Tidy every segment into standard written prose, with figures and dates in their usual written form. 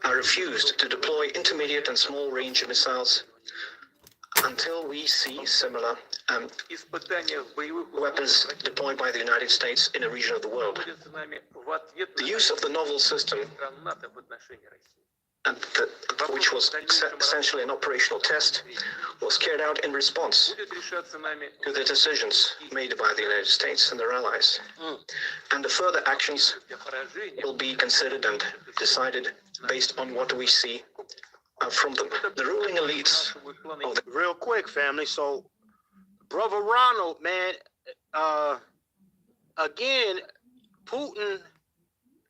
I refused to deploy intermediate and small-range missiles until we see similar weapons deployed by the United States in a region of the world. The use of the novel system, which was essentially an operational test, was carried out in response to the decisions made by the United States and their allies. And the further actions will be considered and decided based on what we see from them. The ruling elites of the... Real quick, family. So, Brother Ronald, man, again, Putin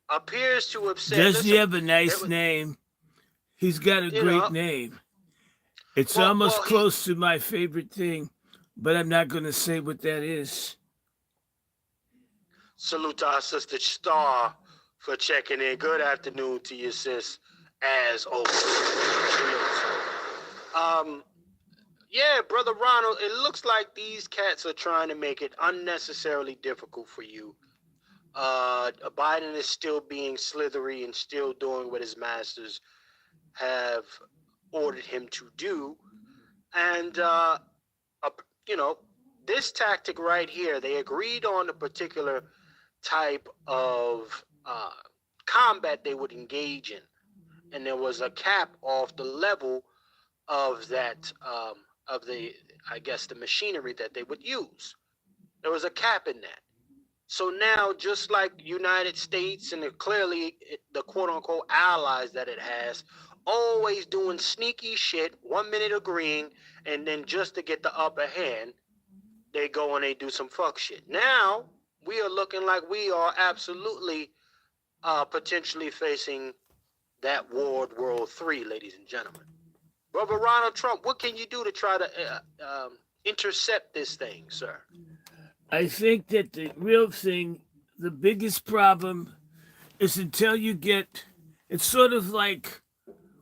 appears to have said... Doesn't he have a nice name? He's got a great name. It's almost close to my favorite thing, but I'm not going to say what that is. Salute to our sister Star for checking in. Good afternoon to you, sis, as always. Yeah, Brother Ronald, it looks like these cats are trying to make it unnecessarily difficult for you. Biden is still being slithery and still doing what his masters have ordered him to do. And, this tactic right here, they agreed on a particular type of combat they would engage in. And there was a cap off the level of that, the machinery that they would use. There was a cap in that. So now, just like United States and clearly the quote-unquote allies that it has, always doing sneaky shit, 1 minute agreeing, and then just to get the upper hand, they go and they do some fuck shit. Now, we are looking like we are absolutely potentially facing that World War III, ladies and gentlemen. Brother Ronald Trump, what can you do to try to intercept this thing, sir? I think that the real thing, the biggest problem is until you get, it's sort of like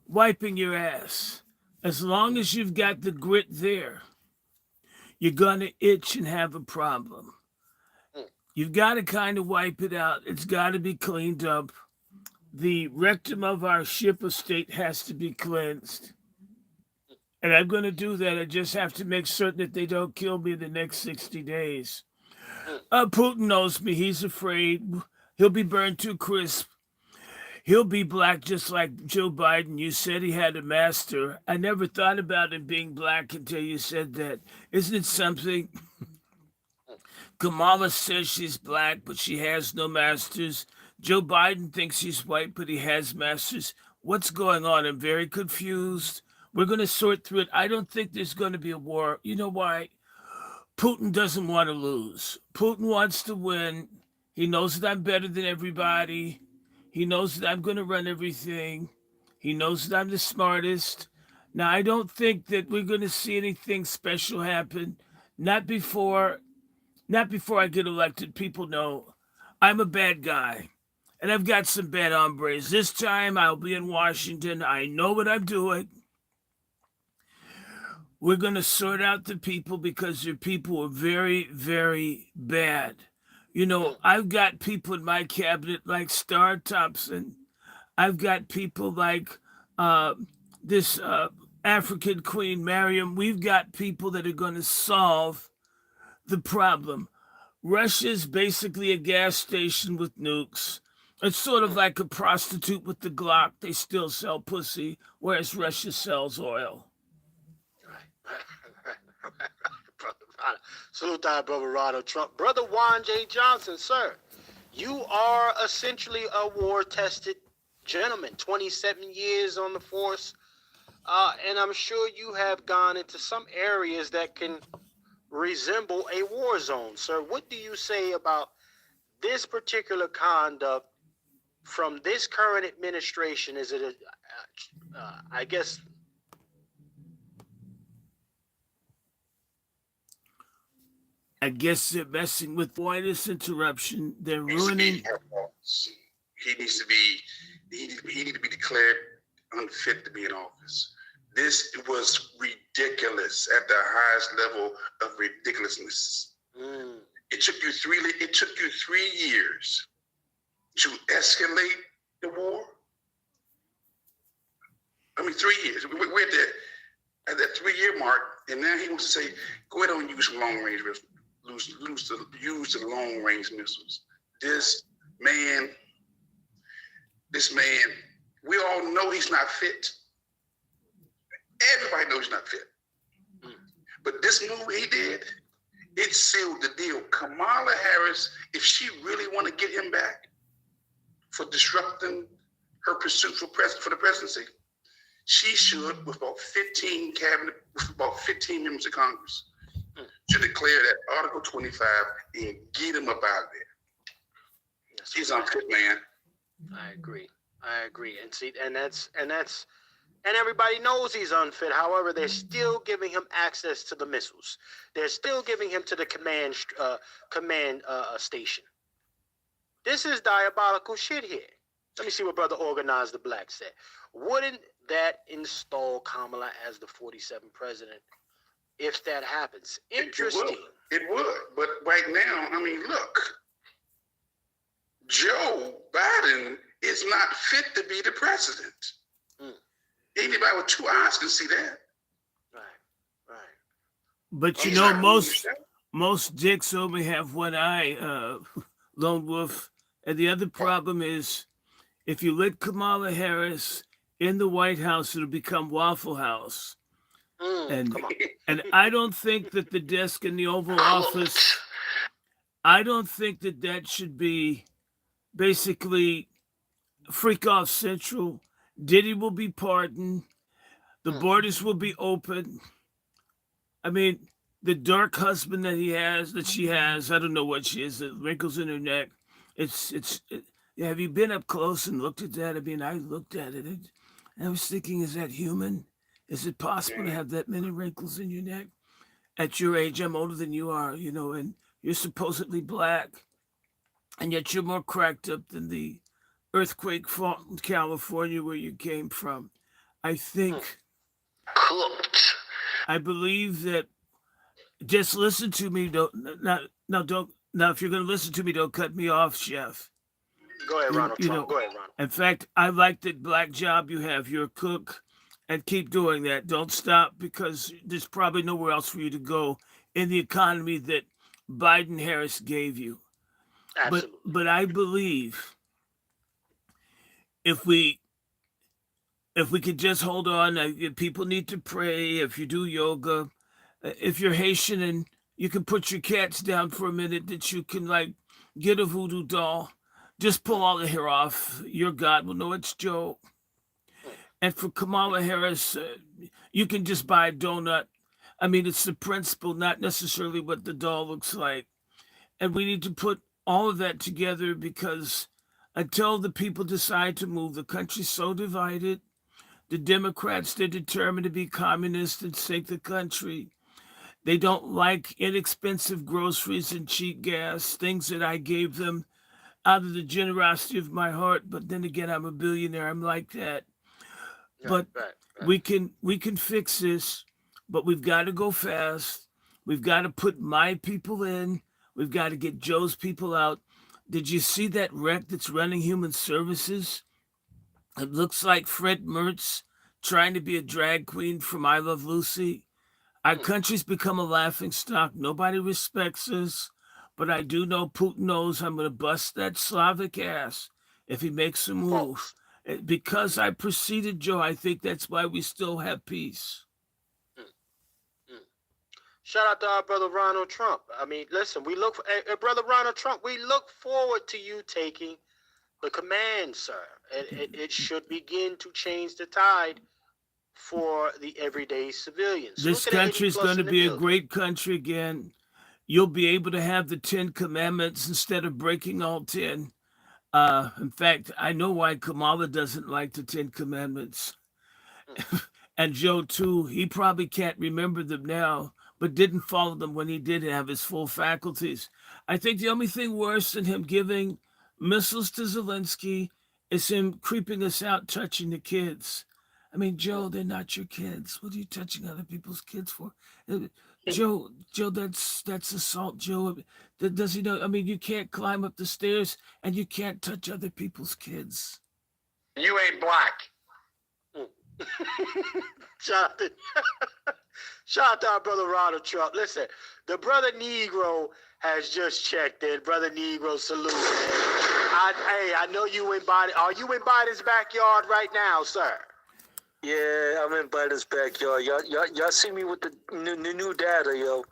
wiping your ass. As long as you've got the grit there, you're going to itch and have a problem. You've got to kind of wipe it out. It's got to be cleaned up. The rectum of our ship of state has to be cleansed. And I'm going to do that. I just have to make certain that they don't kill me in the next 60 days. Putin knows me. He's afraid. He'll be burned too crisp. He'll be black just like Joe Biden. You said he had a master. I never thought about him being black until you said that. Isn't it something? Kamala says she's black, but she has no masters. Joe Biden thinks he's white, but he has masters. What's going on? I'm very confused. We're going to sort through it. I don't think there's going to be a war. You know why? Putin doesn't want to lose. Putin wants to win. He knows that I'm better than everybody. He knows that I'm going to run everything. He knows that I'm the smartest. Now, I don't think that we're going to see anything special happen. Not before I get elected. People know I'm a bad guy. And I've got some bad hombres. This time I'll be in Washington. I know what I'm doing. We're going to sort out the people because their people are very, very bad. You know, I've got people in my cabinet like Star Thompson. I've got people like this African Queen Mariam. We've got people that are going to solve the problem. Russia's basically a gas station with nukes. It's sort of like a prostitute with the Glock. They still sell pussy, whereas Russia sells oil. Salute to Brother Ronald Trump. Brother Juan J. Johnson, sir, you are essentially a war-tested gentleman, 27 years on the force, and I'm sure you have gone into some areas that can resemble a war zone. Sir, what do you say about this particular conduct from this current administration? Is it I guess... I guess they're messing with this interruption. They're ruining. He needs to be declared unfit to be in office. This was ridiculous at the highest level of ridiculousness. It took you 3 years to escalate the war. 3 years. We're at that 3-year mark, and now he wants to say, go ahead and use some long range missiles. Use the long range missiles. This man, we all know he's not fit. Everybody knows he's not fit. But this move he did, it sealed the deal. Kamala Harris, if she really want to get him back for disrupting her pursuit for the presidency, she should, with about 15 members of Congress, to declare that Article 25 and get him up out of there. He's unfit, man. I agree. And see, and everybody knows he's unfit. However, they're still giving him access to the missiles. They're still giving him to the command station. This is diabolical shit here. Let me see what Brother Organized the Black said. Wouldn't that install Kamala as the 47th president if that happens? Interesting. It would. But right now, I mean, look, Joe Biden is not fit to be the president. Anybody with 2 eyes can see that. Right. But you know, most dicks only have one eye, Lone Wolf. And the other problem is, if you let Kamala Harris in the White House, it'll become Waffle House. And I don't think that the desk in the Oval Office, I don't think that should be basically freak off central. Diddy will be pardoned. The borders will be open. I mean, the dark husband that she has, I don't know what she is, the wrinkles in her neck. Have you been up close and looked at that? I mean, I looked at it and I was thinking, is that human? Is it possible to have that many wrinkles in your neck? At your age, I'm older than you are, and you're supposedly black, and yet you're more cracked up than the earthquake fault in California where you came from. I think, I believe that, just listen to me. If you're going to listen to me, don't cut me off, Chef. Go ahead, Ronald. Go ahead, Ronald. In fact, I like that black job you have. You're a cook, and keep doing that. Don't stop, because there's probably nowhere else for you to go in the economy that Biden-Harris gave you. Absolutely. But I believe if we could just hold on, people need to pray. If you do yoga, if you're Haitian and you can put your cats down for a minute, that you can get a voodoo doll, just pull all the hair off. Your God will know it's Joe. And for Kamala Harris, you can just buy a donut. I mean, it's the principle, not necessarily what the doll looks like. And we need to put all of that together, because until the people decide to move, the country's so divided. The Democrats, they're determined to be communist and sink the country. They don't like inexpensive groceries and cheap gas, things that I gave them out of the generosity of my heart. But then again, I'm a billionaire. I'm like that. But we can fix this, but we've got to go fast. We've got to put my people in. We've got to get Joe's people out. Did you see that wreck that's running Human Services? It looks like Fred Mertz trying to be a drag queen from I Love Lucy. Our country's become a laughingstock. Nobody respects us. But I do know Putin knows I'm going to bust that Slavic ass if he makes a move. Because I preceded Joe, I think that's why we still have peace. Shout out to our brother Ronald Trump. I mean, listen, brother Ronald Trump, we look forward to you taking the command, sir. It should begin to change the tide for the everyday civilians. This country is going to be a great country again. You'll be able to have the 10 commandments instead of breaking all 10. In fact, I know why Kamala doesn't like the 10 commandments. And Joe, too, he probably can't remember them now, but didn't follow them when he did have his full faculties. I think the only thing worse than him giving missiles to Zelensky is him creeping us out, touching the kids. I mean, Joe, they're not your kids. What are you touching other people's kids for? Joe, that's assault, Joe. Does he know? I mean, you can't climb up the stairs and you can't touch other people's kids. You ain't black. Shout out to, shout out to our brother Ronald Trump. Listen, the brother Negro has just checked in. Brother Negro, salute. I know you in Biden. Are you in Biden's backyard right now, sir? Yeah, I'm in Biden's backyard. Y'all see me with the new data, yo.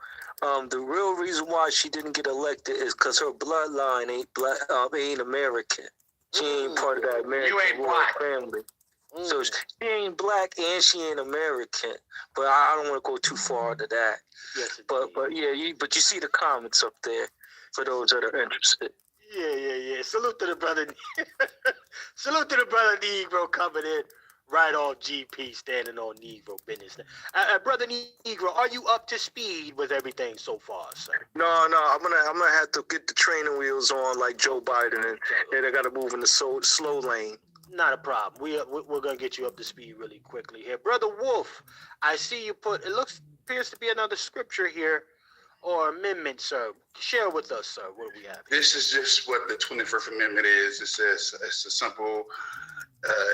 The real reason why she didn't get elected is because her bloodline ain't American. She ain't part of that American royal family. So she ain't black and she ain't American. But I don't want to go too far into that. Yes, but yeah, you see the comments up there for those that are interested. Yeah. Salute to the brother. Salute to the brother Negro coming in right on GP, standing on Negro business. Brother Negro, are you up to speed with everything so far, sir? No, I'm gonna have to get the training wheels on like Joe Biden, and I gotta move in the slow lane. Not a problem. We're gonna get you up to speed really quickly here, brother Wolf. I see you put. Appears to be another scripture here or amendment, sir. Share with us, sir. What do we have here? This is just what the 21st Amendment is. It says it's a simple.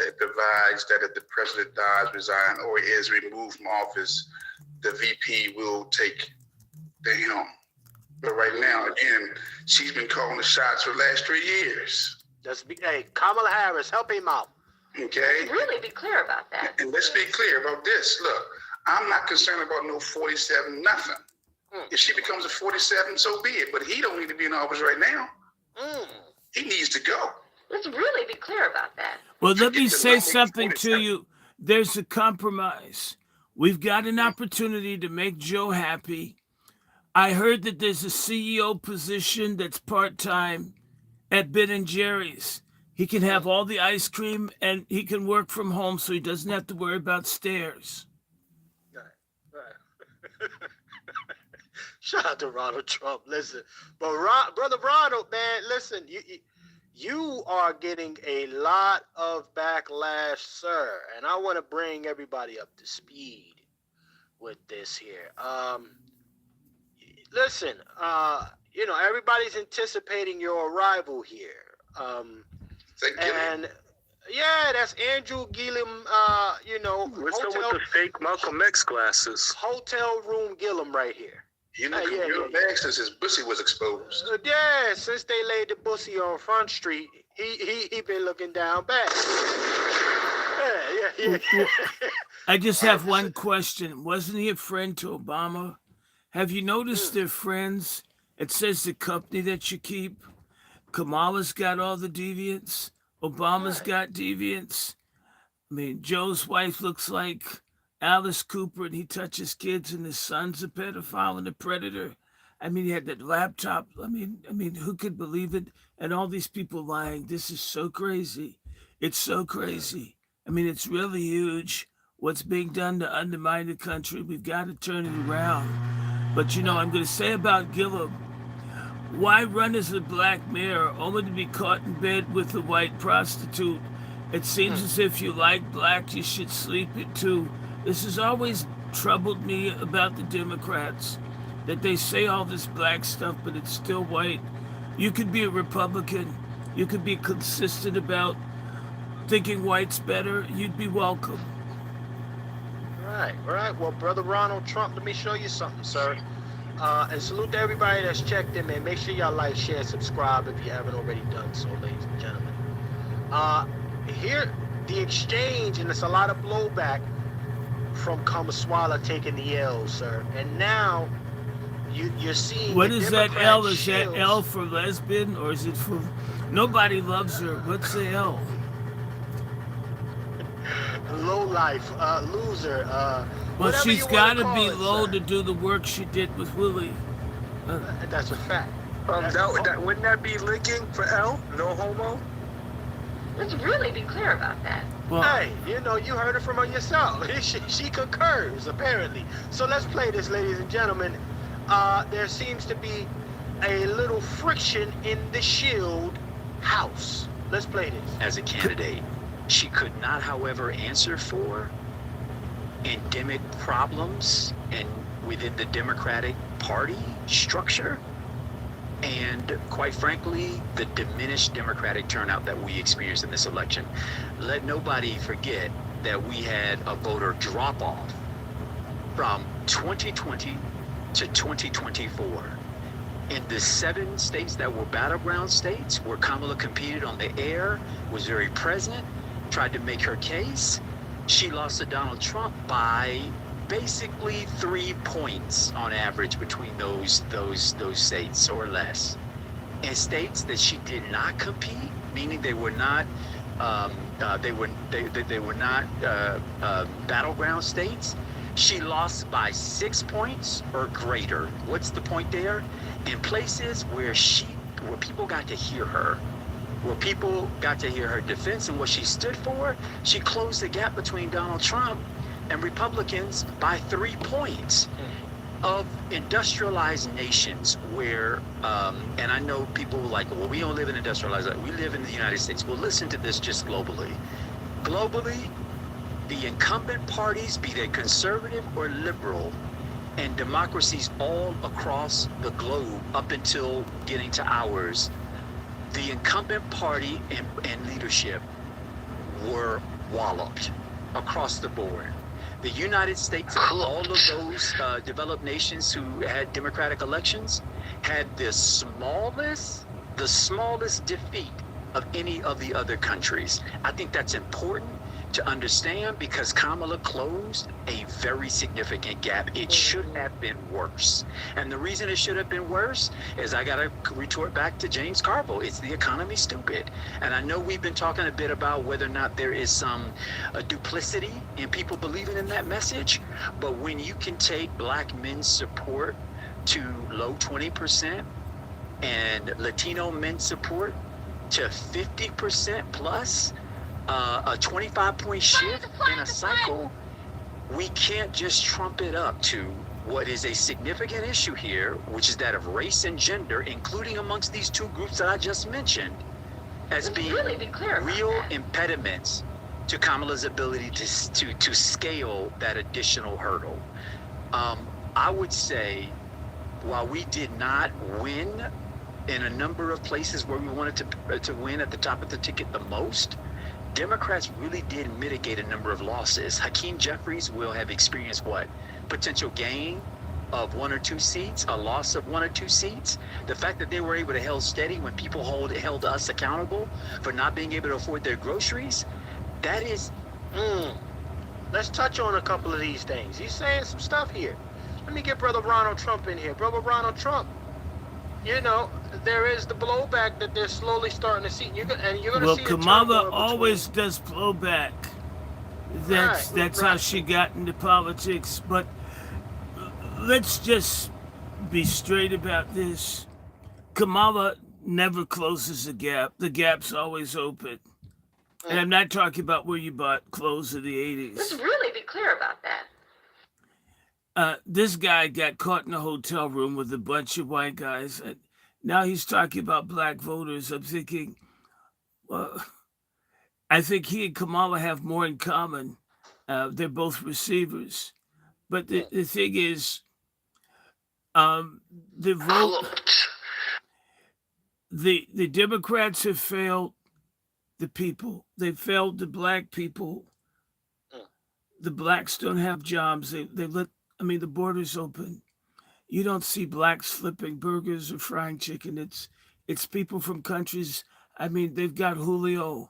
It provides that if the president dies, resign, or is removed from office, the VP will take the helm. But right now, again, she's been calling the shots for the last 3 years. Hey, Kamala Harris, help him out. Okay? Really be clear about that. And let's be clear about this. Look, I'm not concerned about no 47 nothing. If she becomes a 47, so be it. But he don't need to be in office right now. He needs to go. Let's really be clear about that. Well, let me say something to you. There's a compromise. We've got an opportunity to make Joe happy. I heard that there's a CEO position that's part-time at Ben & Jerry's. He can have all the ice cream and he can work from home so he doesn't have to worry about stairs. Right. Shout out to Ronald Trump. Listen, but brother Ronald, man, listen, you are getting a lot of backlash, sir, and I want to bring everybody up to speed with this here. Listen, everybody's anticipating your arrival here. And yeah, that's Andrew Gillum. What's up with the fake Malcolm X glasses? Hotel room Gillum right here. You know, real bad since his pussy was exposed. Yeah, since they laid the pussy on Front Street, he been looking down bad. Yeah. I just have one question. Wasn't he a friend to Obama? Have you noticed they're friends? It says the company that you keep. Kamala's got all the deviants. Obama's got deviants. I mean, Joe's wife looks like Alice Cooper, and he touches kids, and his son's a pedophile and a predator. I mean, he had that laptop. I mean, who could believe it? And all these people lying. This is so crazy. It's so crazy. I mean, it's really huge what's being done to undermine the country. We've got to turn it around. But, I'm going to say about Gillum, why run as a black mayor only to be caught in bed with a white prostitute? It seems as if you like black, you should sleep it too. This has always troubled me about the Democrats, that they say all this black stuff, but it's still white. You could be a Republican. You could be consistent about thinking white's better. You'd be welcome. Right. Well, brother Ronald Trump, let me show you something, sir. And salute to everybody that's checked in, man. Make sure y'all like, share, subscribe if you haven't already done so, ladies and gentlemen. Here, the exchange, and it's a lot of blowback from Kumswalla taking the L, sir. And now you're seeing. What is that L? Is that L for lesbian, or is it for nobody loves her? What's the L? Low life, loser. Well, she's got to be low to do the work she did with Willie. That's a fact. Wouldn't that be licking for L? No homo? Let's really be clear about that. Well, hey, you heard it from her yourself. She concurs, apparently. So let's play this, ladies and gentlemen. There seems to be a little friction in the Shield house. Let's play this. As a candidate, she could not, however, answer for endemic problems and within the Democratic Party structure, and quite frankly, the diminished Democratic turnout that we experienced in this election. Let nobody forget that we had a voter drop off from 2020 to 2024. In the 7 states that were battleground states, where Kamala competed on the air, was very present, tried to make her case, she lost to Donald Trump by basically 3 points on average between those states or less. In states that she did not compete, meaning they were not battleground states, she lost by 6 points or greater. What's the point there? In places where people got to hear her, where people got to hear her defense and what she stood for, she closed the gap between Donald Trump and Republicans by 3 points. Of industrialized nations where, and I know people were like, well, we don't live in industrialized, we live in the United States. Well, listen to this just globally. Globally, the incumbent parties, be they conservative or liberal, and democracies all across the globe up until getting to ours, the incumbent party and leadership were walloped across the board. The United States, all of those developed nations who had democratic elections, had the smallest defeat of any of the other countries. I think that's important to understand because Kamala closed a very significant gap. It should have been worse. And the reason it should have been worse is I got to retort back to James Carville. It's the economy, stupid. And I know we've been talking a bit about whether or not there is some duplicity in people believing in that message. But when you can take black men's support to low 20% and Latino men's support to 50% plus, a 25-point shift in a cycle, we can't just trump it up to what is a significant issue here, which is that of race and gender, including amongst these 2 groups that I just mentioned, as being real impediments to Kamala's ability to scale that additional hurdle. I would say, while we did not win in a number of places where we wanted to win at the top of the ticket the most, Democrats really did mitigate a number of losses. Hakeem Jeffries will have experienced what? Potential gain of 1 or 2 seats, a loss of 1 or 2 seats. The fact that they were able to hold steady when people held us accountable for not being able to afford their groceries, that is... Let's touch on a couple of these things. He's saying some stuff here. Let me get Brother Ronald Trump in here. Brother Ronald Trump, you know, there is the blowback that they're slowly starting to see. And you're going to see Well, Kamala always does blowback. That's how she got into politics. But let's just be straight about this. Kamala never closes the gap. The gap's always open. And I'm not talking about where you bought clothes in the 80s. Let's really be clear about that. This guy got caught in a hotel room with a bunch of white guys. And now he's talking about black voters. I'm thinking, well, I think he and Kamala have more in common. They're both receivers. But the thing is, the Democrats have failed the people. They failed the black people. The blacks don't have jobs. The border's open. You don't see blacks flipping burgers or frying chicken. It's people from countries. They've got Julio,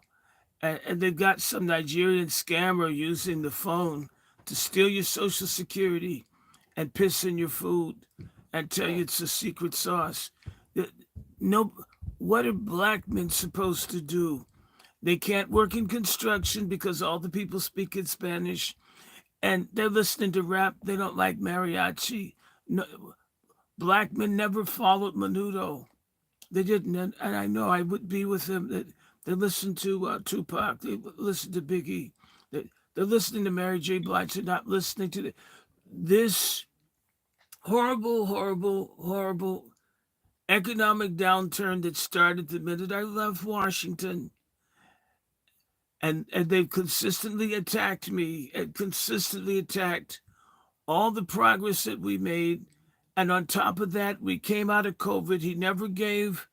and they've got some Nigerian scammer using the phone to steal your Social Security and piss in your food and tell you it's a secret sauce. No, what are black men supposed to do? They can't work in construction because all the people speak in Spanish, and they're listening to rap. They don't like mariachi. No, black men never followed Menudo. They didn't, and I know I would be with them. They listen to Tupac. They listen to Biggie. They're listening to Mary J. Blige. They're not listening to this horrible, horrible, horrible economic downturn that started the minute I left Washington. And they've consistently attacked me and consistently attacked all the progress that we made. And on top of that, we came out of COVID. He never gave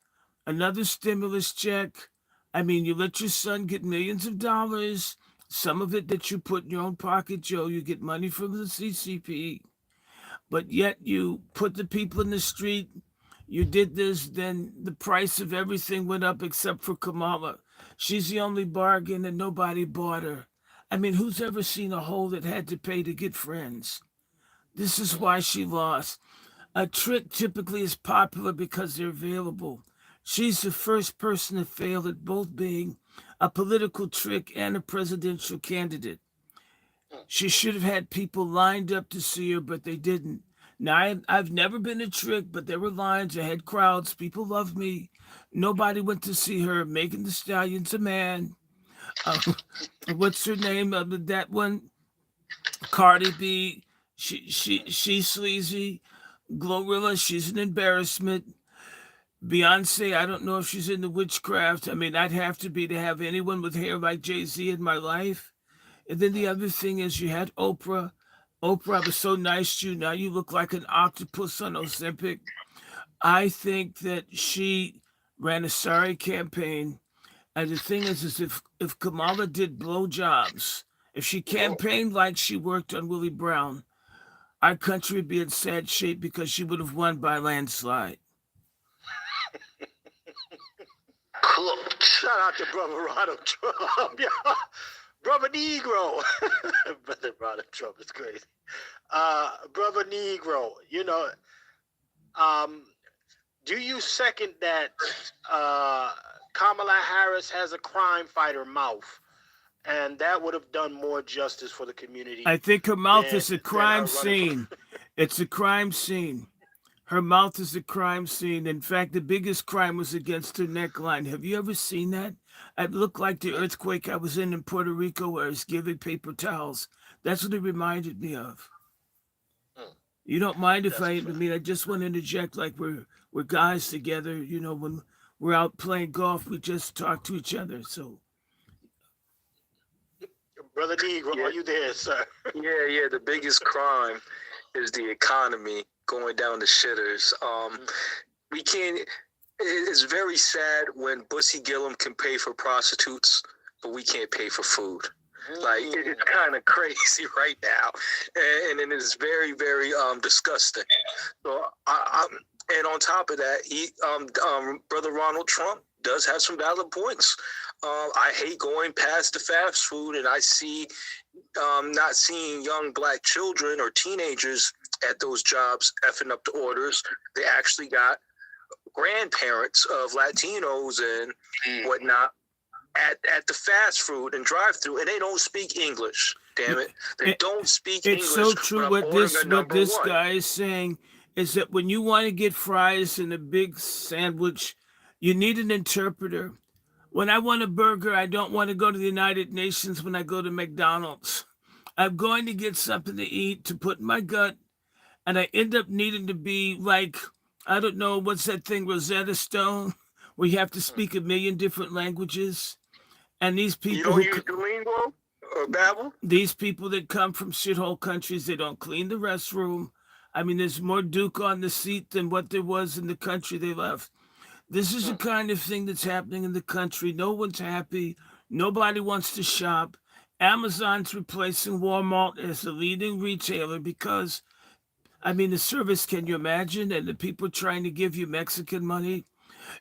another stimulus check. You let your son get millions of dollars, Some of it that you put in your own pocket, Joe. You get money from the CCP, but yet you put the people in the street. You did this, then the price of everything went up except for Kamala. She's the only bargain and nobody bought her. I mean, who's ever seen a hole that had to pay to get friends? This is why she lost. A trick typically is popular because they're available. She's the first person to fail at both being a political trick and a presidential candidate. She should have had people lined up to see her, but they didn't. Now, I've never been a trick, but there were lines. I had crowds. People loved me. Nobody went to see her. Megan Thee Stallion's a man. Uh, what's her name? That one, Cardi B. She's sleazy. Glorilla, she's an embarrassment. Beyonce, I don't know if she's into witchcraft. I mean, I'd have to be to have anyone with hair like Jay-Z in my life. And then the other thing is you had Oprah. Oprah, I was so nice to you. Now you look like an octopus on Ozempic. I think that she ran a sorry campaign. And the thing is if Kamala did blowjobs, if she campaigned like she worked on Willie Brown, our country would be in sad shape because she would have won by landslide. Cooked. Shout out to brother Ronald Trump. Brother Negro. Brother Ronald Trump is crazy. Brother Negro, do you second that Kamala Harris has a crime fighter mouth? And that would have done more justice for the community. I think her mouth is a crime scene. It's a crime scene. Her mouth is a crime scene. In fact, the biggest crime was against her neckline. Have you ever seen that? It looked like the earthquake I was in Puerto Rico where I was giving paper towels. That's what it reminded me of. You don't mind if I just want to interject like we're guys together. When we're out playing golf, we just talk to each other. So. Brother Negro, are you there, sir? Yeah. The biggest crime is the economy going down the shitters. We can't. It's very sad when Bussy Gillum can pay for prostitutes, but we can't pay for food. Like it's kind of crazy right now, and it is very, very disgusting. So, and on top of that, Brother Ronald Trump does have some valid points. I hate going past the fast food and I see not seeing young black children or teenagers at those jobs effing up the orders. They actually got grandparents of Latinos and whatnot at the fast food and drive-through, and they don't speak English. Damn it, they don't speak English. It's so true. What this guy is saying is that when you want to get fries and a big sandwich, you need an interpreter. When I want a burger, I don't want to go to the United Nations when I go to McDonald's. I'm going to get something to eat to put in my gut, and I end up needing to be like, I don't know, what's that thing, Rosetta Stone, where you have to speak a million different languages. And these people you don't use Duolingo or Babbel? These people that come from shithole countries, they don't clean the restroom. I mean, there's more Duke on the seat than what there was in the country they left. This is the kind of thing that's happening in the country. No one's happy. Nobody wants to shop. Amazon's replacing Walmart as the leading retailer because, the service, can you imagine? And the people trying to give you Mexican money.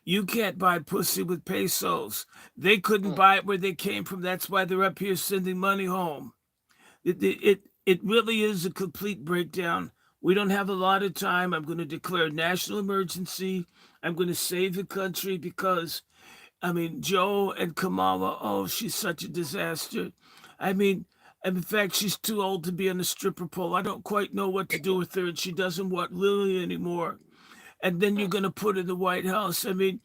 You can't buy pussy with pesos. They couldn't buy it where they came from. That's why they're up here sending money home. It really is a complete breakdown. We don't have a lot of time. I'm going to declare national emergency. I'm going to save the country because, Joe and Kamala, she's such a disaster. In fact, she's too old to be on the stripper pole. I don't quite know what to do with her, and she doesn't want Lily anymore. And then you're going to put her in the White House. Can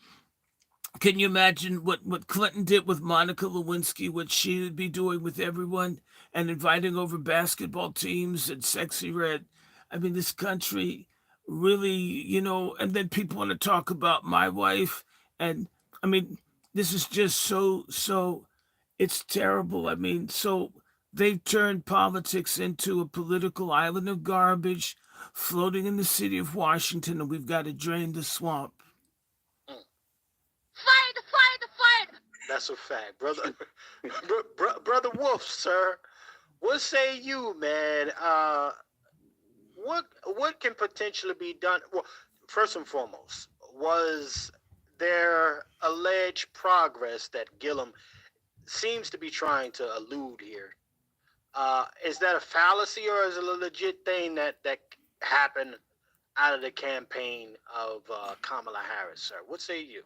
you imagine what Clinton did with Monica Lewinsky, what she would be doing with everyone and inviting over basketball teams and Sexy Red? This country really, and then people want to talk about my wife. And this is just so, it's terrible. So they've turned politics into a political island of garbage floating in the city of Washington, and we've got to drain the swamp. Fight! That's a fact, brother. Brother Wolf, sir. What say you, man? What can potentially be done? Well, first and foremost, was there alleged progress that Gillum seems to be trying to allude here? Is that a fallacy or is it a legit thing that happened out of the campaign of Kamala Harris, sir? What say you?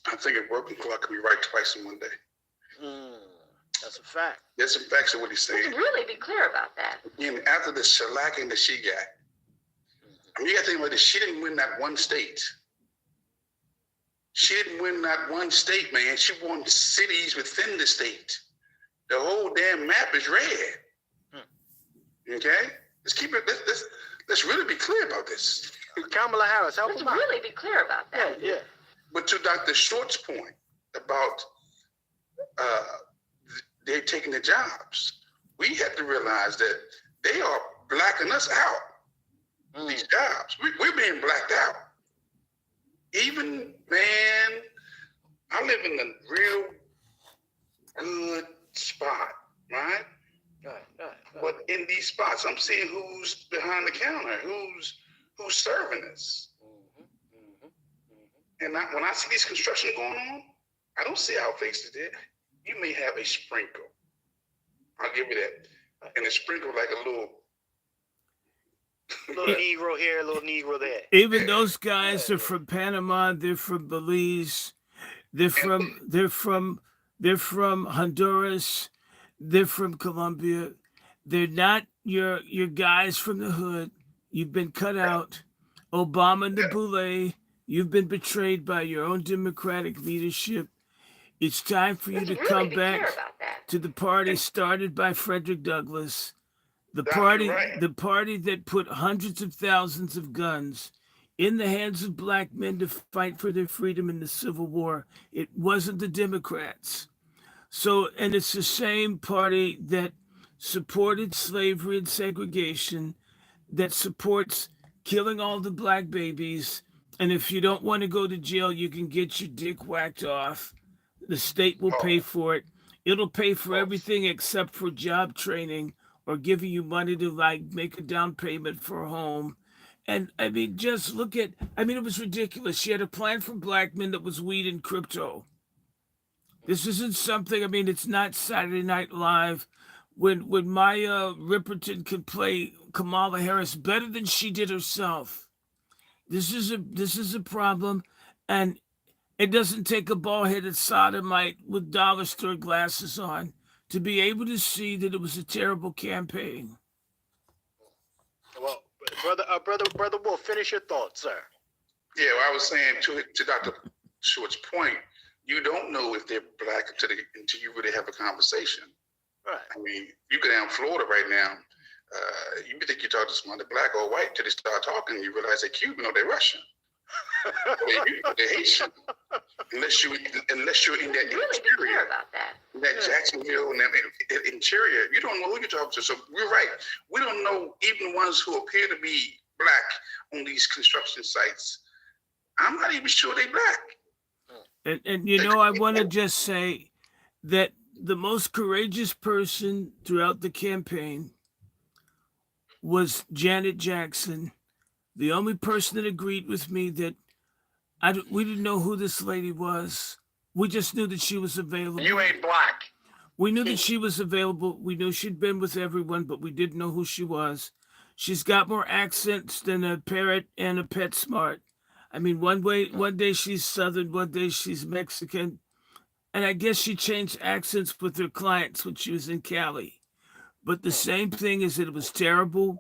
I think a broken clock can be right twice in one day. That's a fact. There's some facts of what he's saying. Let's really be clear about that. And after the shellacking that she got, I mean, you got to think about this. She didn't win that one state. She didn't win that one state, man. She won cities within the state. The whole damn map is red. Okay? Let's keep it. Let's really be clear about this. Kamala Harris, help Let's him out. really be clear about that. Yeah. But to Dr. Short's point about they're taking the jobs, we have to realize that they are blacking us out. These jobs, we're being blacked out. Even, man, I live in a real good spot, right? Right. But in these spots, I'm seeing who's behind the counter, who's serving us. And when I see this construction going on, I don't see how fixed it is. You may have a sprinkle. I'll give you that. And a sprinkle like a little Negro here, a little Negro there. Even those guys are from Panama. They're from Belize. They're from Honduras. They're from Colombia. They're not your guys from the hood. You've been cut out. Obama Nabule, you've been betrayed by your own Democratic leadership. It's time for you to come back to the party started by Frederick Douglass. The party that put hundreds of thousands of guns in the hands of black men to fight for their freedom in the Civil War. It wasn't the Democrats. So, and it's the same party that supported slavery and segregation, that supports killing all the black babies. And if you don't want to go to jail, you can get your dick whacked off. The state will pay for it. It'll pay for everything except for job training or giving you money to make a down payment for a home. And I mean, just look at, it was ridiculous. She had a plan for black men that was weed and crypto. This isn't something, it's not Saturday Night Live when Maya Ripperton could play Kamala Harris better than she did herself. This is a problem, and it doesn't take a bald-headed sodomite with dollar store glasses on to be able to see that it was a terrible campaign. Well, brother Wolf, finish your thoughts, sir. Yeah, well, I was saying to Dr. Short's point, you don't know if they're black until you really have a conversation. Right. You go down Florida right now, you think you talk to someone, they're black or white, till they start talking, you realize they're Cuban or they're Russian. They're Haitian. Unless you're in that Really be clear about that. that Jacksonville and that interior, you don't know who you're talking to. So we're right. We don't know even the ones who appear to be black on these construction sites. I'm not even sure they're black. And I want to just say that the most courageous person throughout the campaign was Janet Jackson, the only person that agreed with me that we didn't know who this lady was. We just knew that she was available. You ain't black. We knew that she was available. We knew she'd been with everyone, but we didn't know who she was. She's got more accents than a parrot and a PetSmart. One day she's Southern, one day she's Mexican. And I guess she changed accents with her clients when she was in Cali. But the same thing is that it was terrible.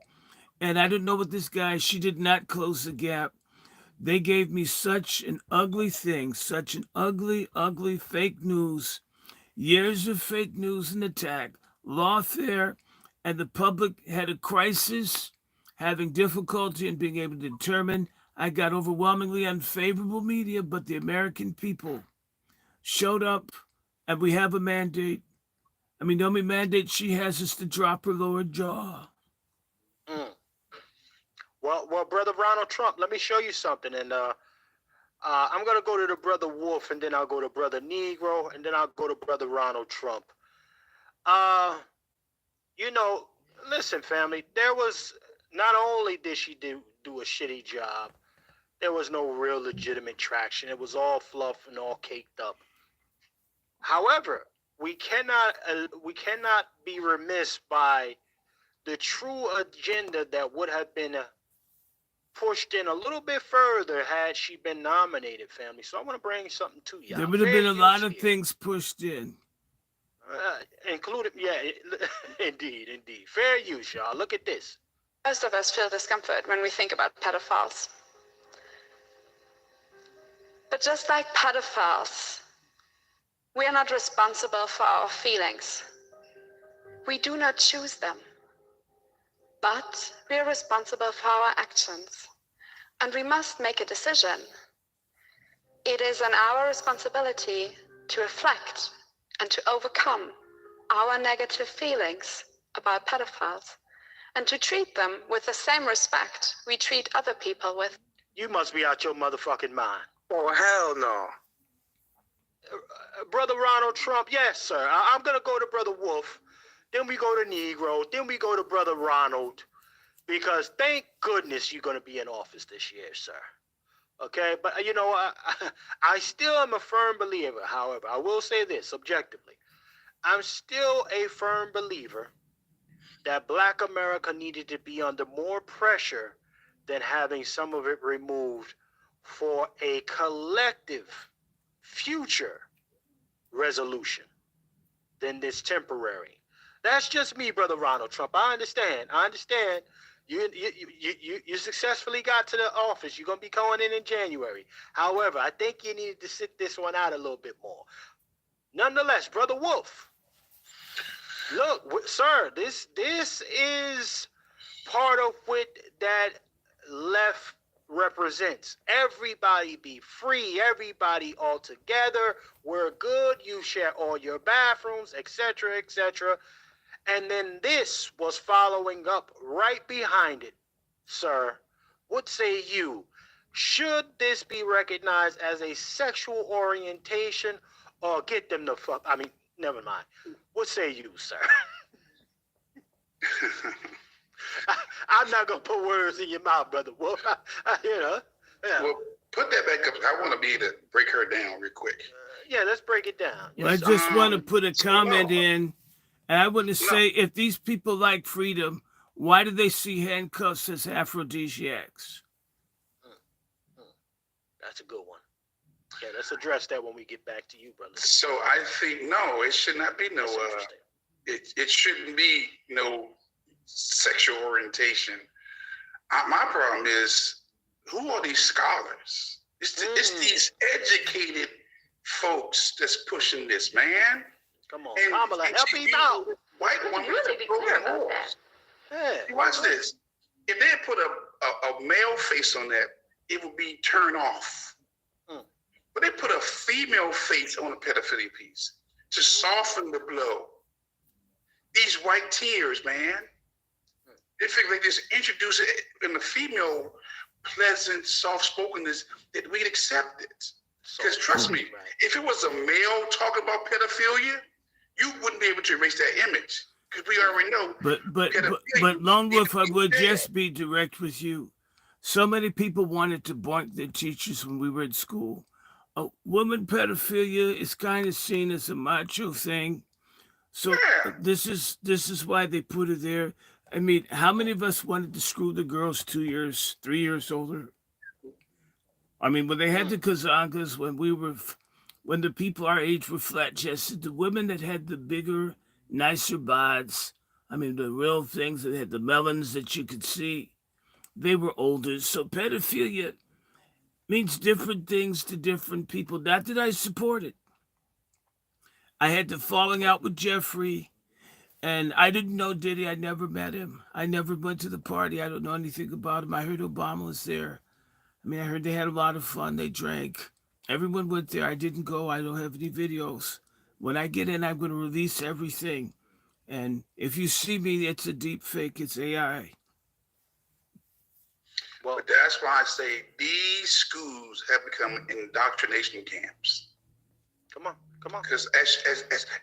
And I don't know what this guy, she did not close the gap. They gave me such an ugly thing, such an ugly, ugly fake news. Years of fake news and attack, lawfare, and the public had a crisis, having difficulty in being able to determine. I got overwhelmingly unfavorable media, but the American people showed up, and we have a mandate. The only mandate she has is to drop her lower jaw. Well, brother Ronald Trump, let me show you something. And I'm gonna go to the brother Wolf, and then I'll go to brother Negro, and then I'll go to brother Ronald Trump. You know, listen, family. There was not only did she do a shitty job, there was no real legitimate traction. It was all fluff and all caked up. However, we cannot be remiss by the true agenda that would have been pushed in a little bit further had she been nominated, family. So I want to bring something to you. There would have been a lot of things pushed in. Including, yeah, indeed. Fair use, y'all. Look at this. Most of us feel discomfort when we think about pedophiles. But just like pedophiles, we are not responsible for our feelings. We do not choose them. But we are responsible for our actions. And we must make a decision. It is on our responsibility to reflect and to overcome our negative feelings about pedophiles and to treat them with the same respect we treat other people with. You must be out your motherfucking mind. Oh, hell no. Brother Ronald Trump, yes, sir. I'm going to go to Brother Wolf. Then we go to Negro. Then we go to Brother Ronald. Because thank goodness you're going to be in office this year, sir. Okay? But, you know, I still am a firm believer, however. I will say this objectively. I'm still a firm believer that Black America needed to be under more pressure than having some of it removed for a collective future resolution than this temporary. That's just me, Brother Ronald Trump. I understand. You successfully got to the office. You're going to be going in January. However, I think you needed to sit this one out a little bit more. Nonetheless, Brother Wolf, look, sir, this is part of what that left represents. Everybody be free, everybody all together. We're good. You share all your bathrooms, etc., etc. And then this was following up right behind it, sir. What say you? Should this be recognized as a sexual orientation or get them the fuck? I mean, never mind. What say you, sir? I'm not going to put words in your mouth, Brother Wolf. You know. Yeah. Well, put that back up. I want to be able to break her down real quick. Yeah, let's break it down. Well, Yes, I just want to put a comment in. And I want to say, if these people like freedom, why do they see handcuffs as aphrodisiacs? That's a good one. Yeah, let's address that when we get back to you, brother. So I think, no, it should not be no, it shouldn't be no sexual orientation. My problem is, who are these scholars? It's these educated folks that's pushing this, man. Come on, Kamala, help me out. White woman Really be clear about that. Yeah. Watch this. If they put a male face on that, it would be turned off. But they put a female face on a pedophilia piece to soften the blow. These white tears, man. They figure they just introduce it in the female pleasant, soft-spokenness that we'd accept it. Because trust me, if it was a male talking about pedophilia, you wouldn't be able to erase that image. Because we already know. But Lone Wolf, I would just be direct with you. So many people wanted to boink their teachers when we were in school. Woman pedophilia is kind of seen as a macho thing. So this is why they put it there. I mean, how many of us wanted to screw the girls 2 years, 3 years older? I mean, when they had the Kazankas, when the people our age were flat-chested, the women that had the bigger, nicer bods, I mean, the real things that had the melons that you could see, they were older. So pedophilia means different things to different people. Not that I support it. I had the falling out with Jeffrey, and I didn't know Diddy. I never met him. I never went to the party. I don't know anything about him. I heard Obama was there. I mean, I heard they had a lot of fun. They drank. Everyone went there. I didn't go. I don't have any videos. When I get in, I'm going to release everything. And if you see me, it's a deep fake. It's AI. Well, But that's why I say these schools have become indoctrination camps. come on. Because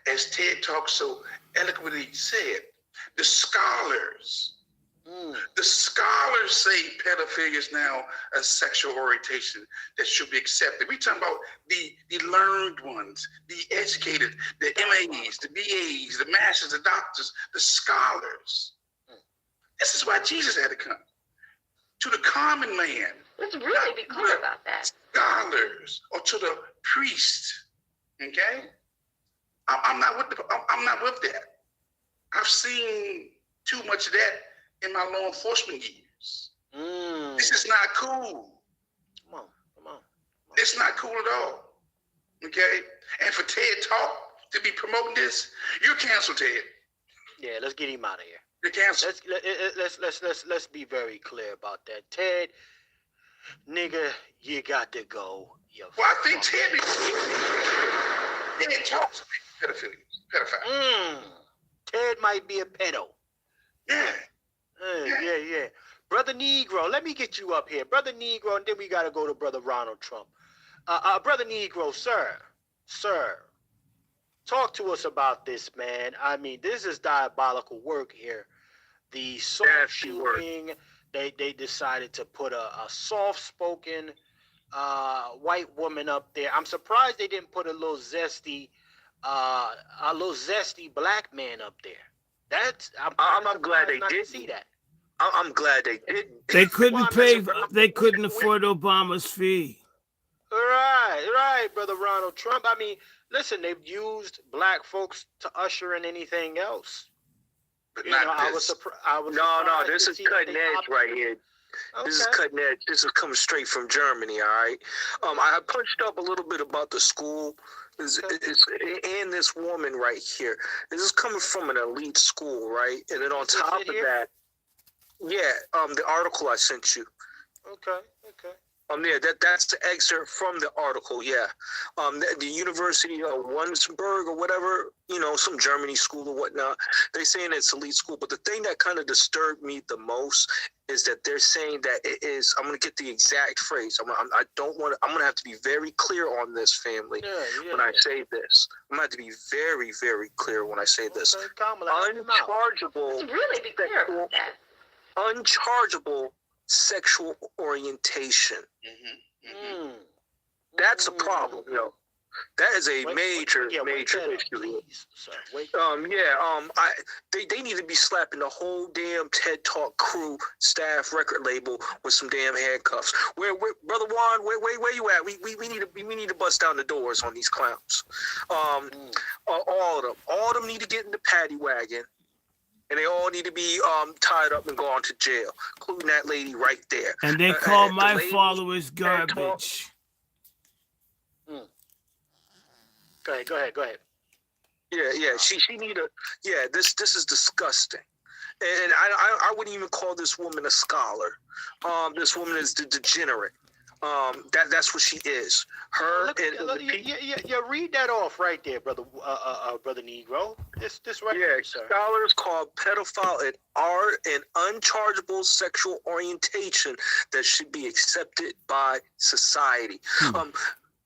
as Ted Talk so eloquently said, the scholars say pedophilia is now a sexual orientation that should be accepted. We talking about the learned ones, the educated, the MAs, the BAs, the masters, the doctors, the scholars. This is why Jesus had to come. To the common man. Let's really be clear about that. Scholars, or to the priest. Okay? I'm not with that. I've seen too much of that in my law enforcement years. This is not cool. Come on. It's not cool at all. Okay? And for Ted Talk to be promoting this, you're canceled, Ted. Yeah, let's get him out of here. You're canceled. Let's be very clear about that. Ted, nigga, you got to go. Well, I think Ted talks about pedophile. Ted might be a pedo. Yeah. Yeah. Brother Negro, let me get you up here. Brother Negro, and then we got to go to Brother Ronald Trump. Brother Negro, sir, talk to us about this, man. I mean, this is diabolical work here. The soft shooting, they decided to put a soft-spoken white woman up there. I'm surprised they didn't put a little zesty black man up there. I'm glad they did see that. I'm glad they didn't. They couldn't pay. They couldn't afford Obama's fee. Right, Brother Ronald Trump. I mean, listen, they've used black folks to usher in anything else. But not this. No, this is cutting edge right here. Okay. This is cutting edge. This is coming straight from Germany, all right? I punched up a little bit about the school and this woman right here. This is coming from an elite school, right? And then on top of that, the article I sent you. Okay. That's the excerpt from the article, the University of Wunsberg or whatever, some Germany school or whatnot. They're saying it's elite school, but the thing that kind of disturbed me the most is that they're saying that it is, I'm going to get the exact phrase. I'm going to have to be very clear on this, family, when I say this. I'm going to have to be very, very clear when I say this. Unchargeable. Let's really be clear about that. Unchargeable sexual orientation. That's a problem, That is a major issue. They need to be slapping the whole damn TED Talk crew, staff, record label with some damn handcuffs. Where Brother Juan, where you at? We need to bust down the doors on these clowns. All of them need to get in the paddy wagon. And they all need to be tied up and gone to jail, including that lady right there. And they call my followers garbage. Go ahead. Yeah. She need a. Yeah, this is disgusting. And I wouldn't even call this woman a scholar. This woman is degenerate. That's what she is. Read that off right there, brother Negro. This right here, sir. Scholars call pedophile an unchargeable sexual orientation that should be accepted by society.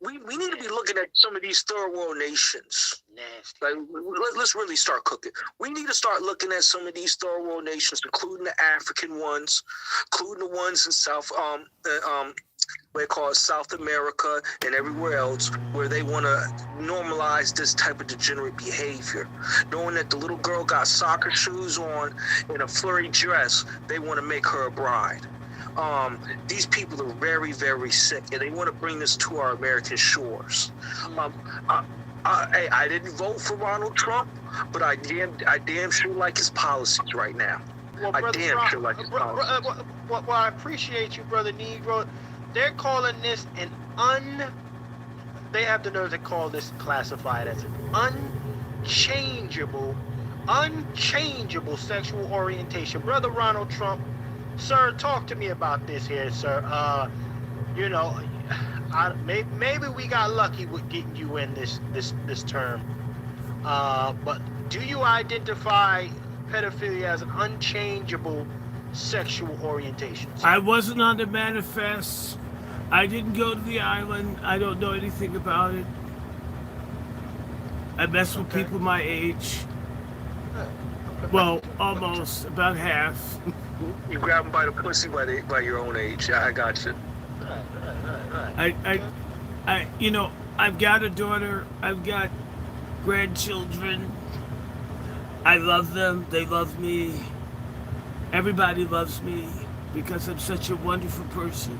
We need to be looking at some of these third world nations. Nasty. Like, let's really start cooking. We need to start looking at some of these third world nations, including the African ones, including the ones in South America and everywhere else, where they want to normalize this type of degenerate behavior. Knowing that the little girl got soccer shoes on and a flurry dress, they want to make her a bride. These people are very, very sick, and they want to bring this to our American shores. I didn't vote for Ronald Trump, but I damn sure like his policies right now. Well, I appreciate you, Brother Negro. They're calling this they have the nerve to call this classified as an unchangeable sexual orientation. Brother Ronald Trump, sir, talk to me about this here, sir. Maybe we got lucky with getting you in this term. But do you identify pedophilia as an unchangeable sexual orientations? I wasn't on the manifest. I didn't go to the island. I don't know anything about it. I mess with Okay. people my age. Okay. Well, almost about half. You grab them by the pussy by your own age. I got you. Right. I've got a daughter. I've got grandchildren. I love them. They love me. Everybody loves me because I'm such a wonderful person.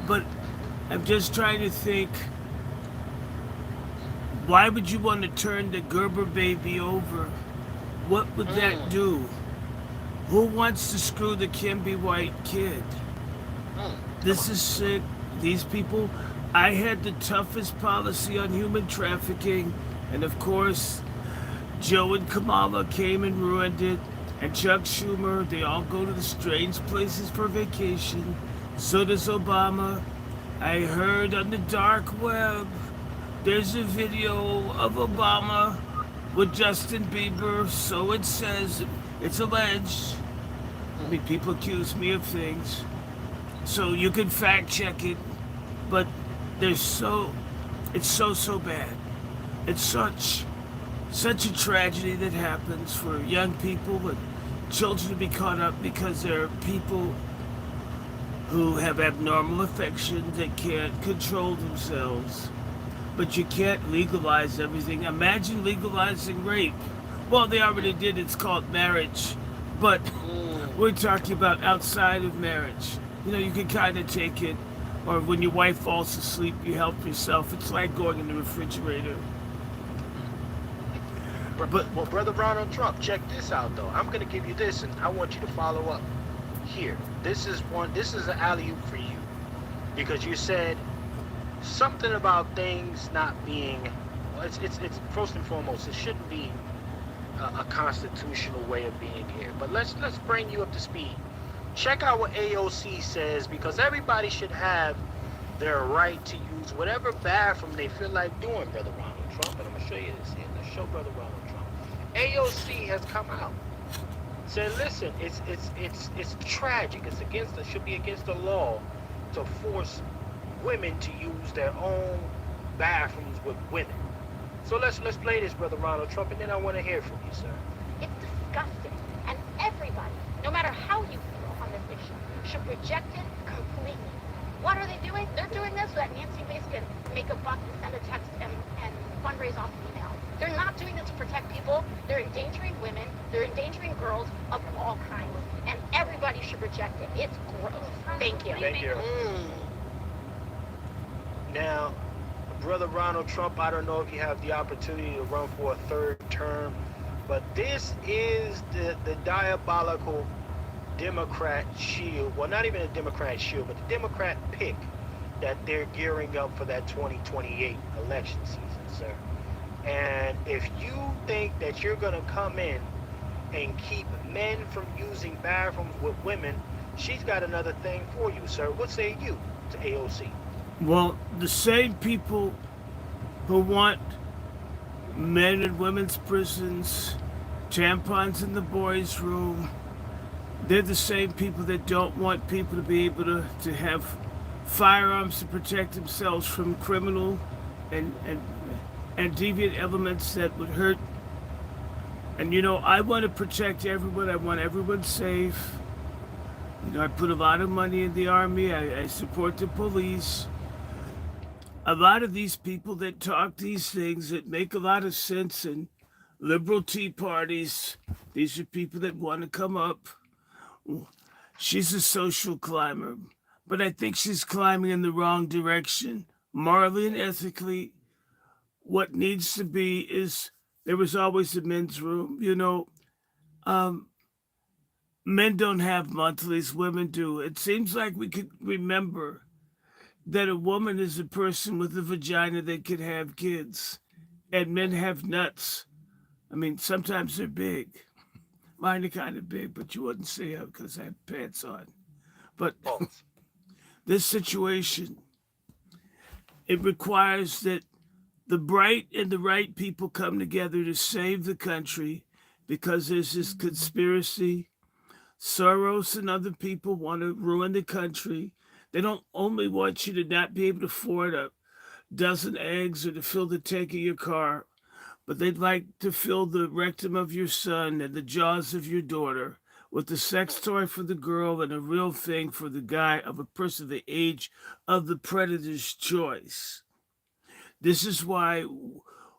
But I'm just trying to think, why would you want to turn the Gerber baby over? What would that do? Who wants to screw the Kimby White kid? This is sick. These people, I had the toughest policy on human trafficking, and of course, Joe and Kamala came and ruined it, and Chuck Schumer, they all go to the strange places for vacation. So does Obama. I heard on the dark web, there's a video of Obama with Justin Bieber, so it says, it's alleged. I mean, people accuse me of things. So you can fact check it, but it's so bad. It's such a tragedy that happens for young people and children to be caught up because there are people who have abnormal affections that can't control themselves. But you can't legalize everything. Imagine legalizing rape. Well, they already did. It's called marriage. But we're talking about outside of marriage. You can kind of take it. Or when your wife falls asleep, you help yourself. It's like going in the refrigerator. Well, Brother Ronald Trump, check this out, though. I'm going to give you this, and I want you to follow up here. This is an alley-oop for you. Because you said something about things not being, well, it's first and foremost, it shouldn't be a constitutional way of being here. But let's bring you up to speed. Check out what AOC says, because everybody should have their right to use whatever bathroom they feel like doing, Brother Ronald Trump. And I'm gonna show you this here. Let's show Brother Ronald Trump. AOC has come out, said, listen, it's tragic. It should be against the law to force women to use their own bathrooms with women. So let's play this, Brother Ronald Trump, and then I want to hear from you, sir. It's disgusting. And everybody, no matter how you feel on this issue, should reject it completely. What are they doing? They're doing this so that Nancy Mace can make a buck and send a text and fundraise off email. They're not doing this to protect people. They're endangering women. They're endangering girls of all kinds. And everybody should reject it. It's gross. Thank you. Thank you. Now, Brother Ronald Trump, I don't know if you have the opportunity to run for a third term, but this is the diabolical Democrat shield. Well, not even a Democrat shield, but the Democrat pick that they're gearing up for that 2028 election season, sir. And if you think that you're going to come in and keep men from using bathrooms with women, she's got another thing for you, sir. What say you to AOC? Well, the same people who want men in women's prisons, tampons in the boys' room, they're the same people that don't want people to be able to have firearms to protect themselves from criminal and deviant elements that would hurt. And I want to protect everyone. I want everyone safe. I put a lot of money in the army. I support the police. A lot of these people that talk these things that make a lot of sense in liberal tea parties, these are people that want to come up. She's a social climber, but I think she's climbing in the wrong direction. Morally and ethically, what needs to be is there was always a men's room. Men don't have monthlies, women do. It seems like we could remember that a woman is a person with a vagina that could have kids, and men have nuts. I mean, sometimes they're big. Mine are kind of big, but you wouldn't see them because I have pants on. But this situation, it requires that the bright and the right people come together to save the country, because there's this conspiracy. Soros and other people want to ruin the country. They don't only want you to not be able to afford a dozen eggs or to fill the tank of your car, but they'd like to fill the rectum of your son and the jaws of your daughter with a sex toy for the girl and a real thing for the guy of a person the age of the predator's choice. This is why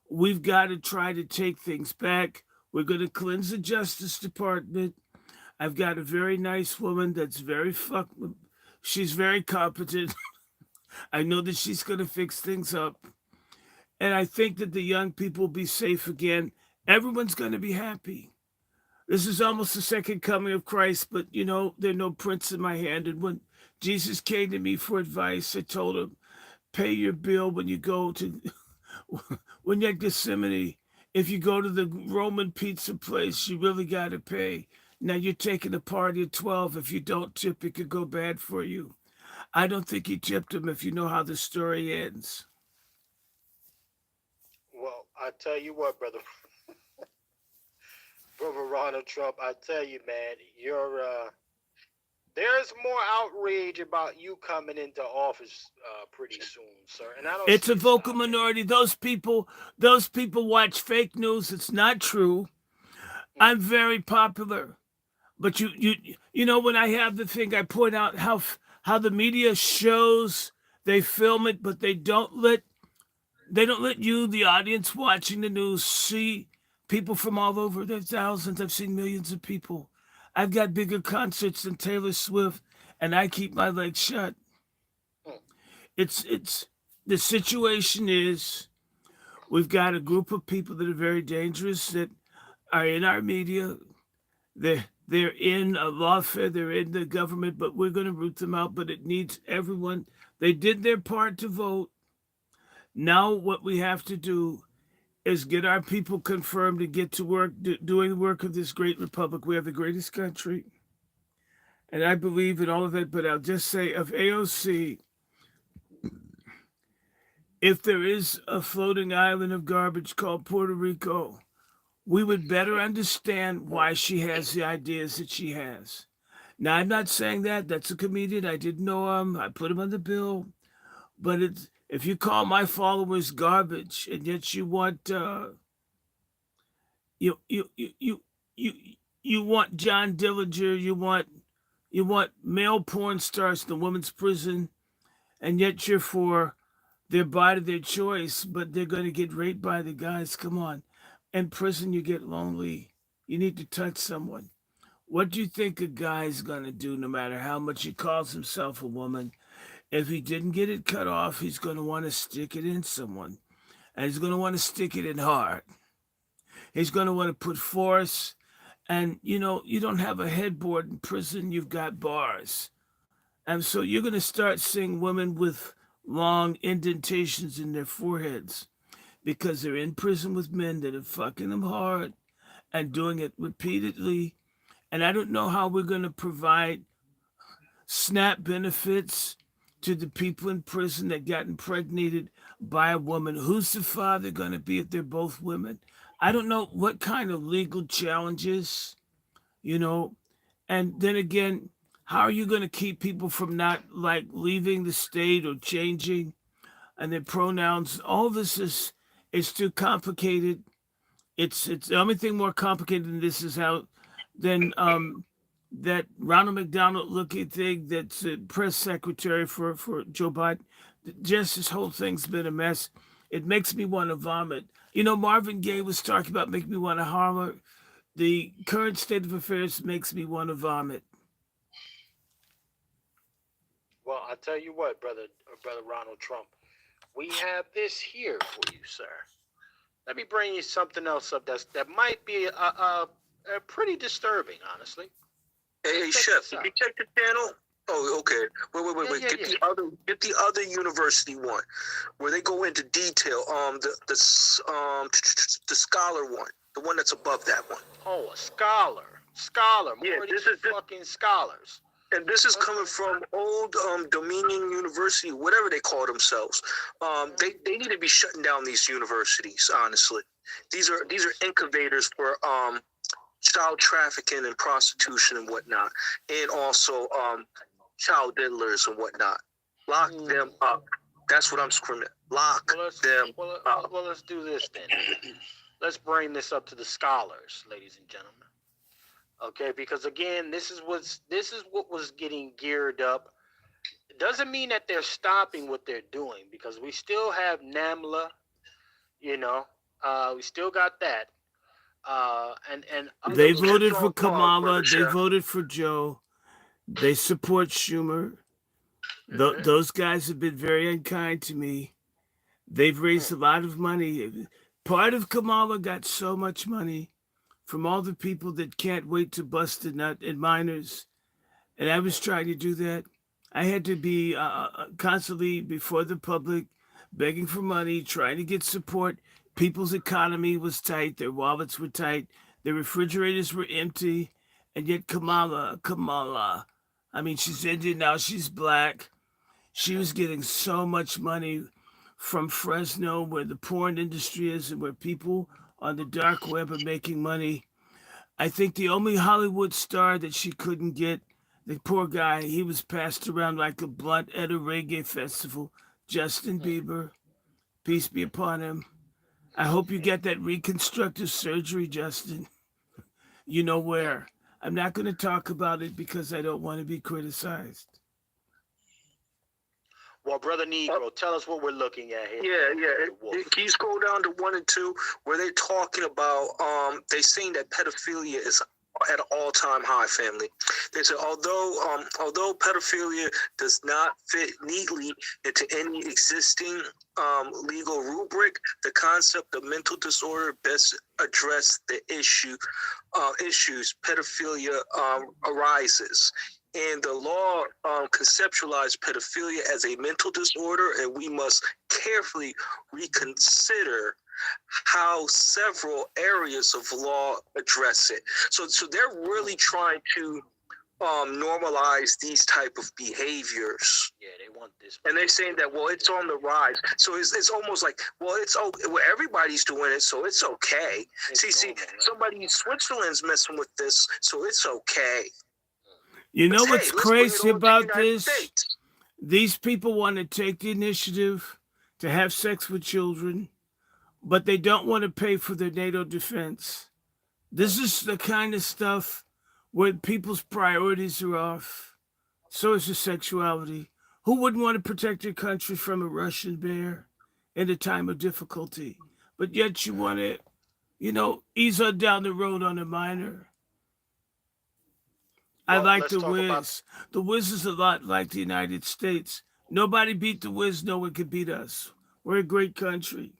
we've got to try to take things back. We're going to cleanse the Justice Department. I've got a very nice woman that's she's very competent. I know that she's going to fix things up. And I think that the young people will be safe again. Everyone's going to be happy. This is almost the second coming of Christ, but there's no prince in my hand. And when Jesus came to me for advice, I told him, pay your bill when you go to, when you're at Gethsemane. If you go to the Roman pizza place, you really got to pay. Now you're taking a party of 12. If you don't tip, it could go bad for you. I don't think he tipped him if you know how the story ends. Well, I tell you what, brother Ronald Trump, I tell you, man, there's more outrage about you coming into office pretty soon, sir. And I don't. It's a vocal minority. Those people watch fake news. It's not true. I'm very popular, but you know when I have the thing, I point out how the media shows, they film it, but they don't let you, the audience watching the news, see people from all over. There's thousands. I've seen millions of people. I've got bigger concerts than Taylor Swift, and I keep my legs shut. It's the situation is we've got a group of people that are very dangerous that are in our media. They're in a lawfare, they're in the government, but we're going to root them out. But it needs everyone. They did their part to vote. Now what we have to do is get our people confirmed and get to work doing the work of this great republic. We have the greatest country. And I believe in all of it, but I'll just say of AOC, if there is a floating island of garbage called Puerto Rico, we would better understand why she has the ideas that she has. Now, I'm not saying that's a comedian. I didn't know him. I put him on the bill. But if you call my followers garbage, and yet you want you want John Dillinger, you want male porn stars in the women's prison, and yet you're for their body, their choice, but they're going to get raped by the guys. Come on. In prison, you get lonely. You need to touch someone. What do you think a guy's going to do, no matter how much he calls himself a woman? If he didn't get it cut off, he's going to want to stick it in someone. And he's going to want to stick it in hard. He's going to want to put force. And, you don't have a headboard in prison. You've got bars. And so you're going to start seeing women with long indentations in their foreheads because they're in prison with men that are fucking them hard and doing it repeatedly. And I don't know how we're going to provide SNAP benefits to the people in prison that got impregnated by a woman. Who's the father going to be if they're both women? I don't know what kind of legal challenges, and then again, how are you going to keep people from not leaving the state or changing and their pronouns? All this is too complicated. It's the only thing more complicated than this is how then that Ronald McDonald looking thing that's a press secretary for Joe Biden. Just this whole thing's been a mess. It makes me want to vomit. Marvin Gaye was talking about making me want to holler. The current state of affairs makes me want to vomit. Well, I tell you what, brother Ronald Trump, we have this here for you, sir. Let me bring you something else up that might be a pretty disturbing, honestly. Hey, Chef, did you check the channel? Oh, okay. Wait. Get the other university one, where they go into detail. The scholar one, the one that's above that one. Oh, a scholar. Yeah, this is fucking scholars. And this is coming from old Dominion University, whatever they call themselves. They need to be shutting down these universities. Honestly, these are incubators for child trafficking and prostitution and whatnot, and also child diddlers and whatnot. Lock them up. That's what I'm screaming. Lock them up. Well, let's do this then. Let's bring this up to the scholars, ladies and gentlemen. Okay, because again, this is what was getting geared up. It doesn't mean that they're stopping what they're doing, because we still have NAMLA, we still got that. And they voted for Kamala. They voted for Joe. They support Schumer. Those guys have been very unkind to me. They've raised a lot of money. Part of Kamala got so much money from all the people that can't wait to bust a nut and minors. And I was trying to do that. I had to be constantly before the public, begging for money, trying to get support. People's economy was tight. Their wallets were tight. Their refrigerators were empty. And yet Kamala, I mean, she's Indian now. She's black. She was getting so much money from Fresno, where the porn industry is and where people on the dark web are making money. I think the only Hollywood star that she couldn't get, the poor guy, he was passed around like a blunt at a reggae festival. Justin Bieber, peace be upon him. I hope you get that reconstructive surgery, Justin. You know where. I'm not going to talk about it because I don't want to be criticized. Well, Brother Negro, tell us what we're looking at here. Yeah. Can you scroll down to 1 and 2 where they're talking about, they saying that pedophilia is at an all-time high, family. They said, although pedophilia does not fit neatly into any existing legal rubric, the concept of mental disorder best address the issues pedophilia arises. And the law conceptualized pedophilia as a mental disorder, and we must carefully reconsider how several areas of law address it. So they're really trying to normalize these type of behaviors. Yeah, they want this. And they're saying that, well, it's on the rise. So it's almost like, well, it's okay. Well, everybody's doing it, so it's okay. See, somebody in Switzerland's messing with this, so it's okay. You know what's crazy about this? These people want to take the initiative to have sex with children, but they don't want to pay for their NATO defense. This is the kind of stuff where people's priorities are off. So is the sexuality. Who wouldn't want to protect your country from a Russian bear in a time of difficulty? But yet you want to, ease on down the road on a minor. I like the Wiz. The Wiz is a lot like the United States. Nobody beat the Wiz. No one can beat us. We're a great country.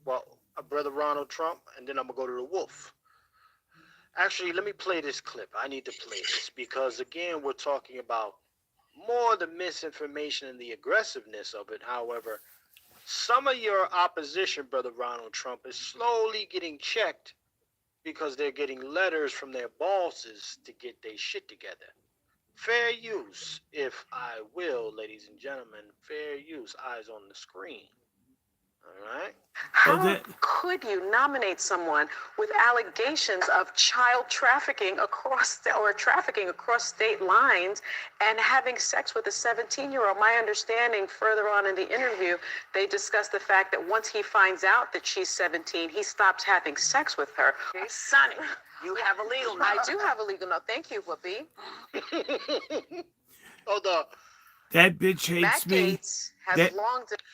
Well, Brother Ronald Trump, and then I'm going to go to the Wolf. Actually, let me play this clip. I need to play this because, again, we're talking about more the misinformation and the aggressiveness of it. However, some of your opposition, Brother Ronald Trump, is slowly getting checked because they're getting letters from their bosses to get their shit together. Fair use, if I will, ladies and gentlemen. Fair use. Eyes on the screen. All right? How could you nominate someone with allegations of child trafficking across state lines and having sex with a 17-year-old? My understanding further on in the interview, they discussed the fact that once he finds out that she's 17, he stops having sex with her. Sonny, you have a legal note. I do have a legal note. Thank you, Whoopi. Hold on. That bitch hates Matt me. Gaetz has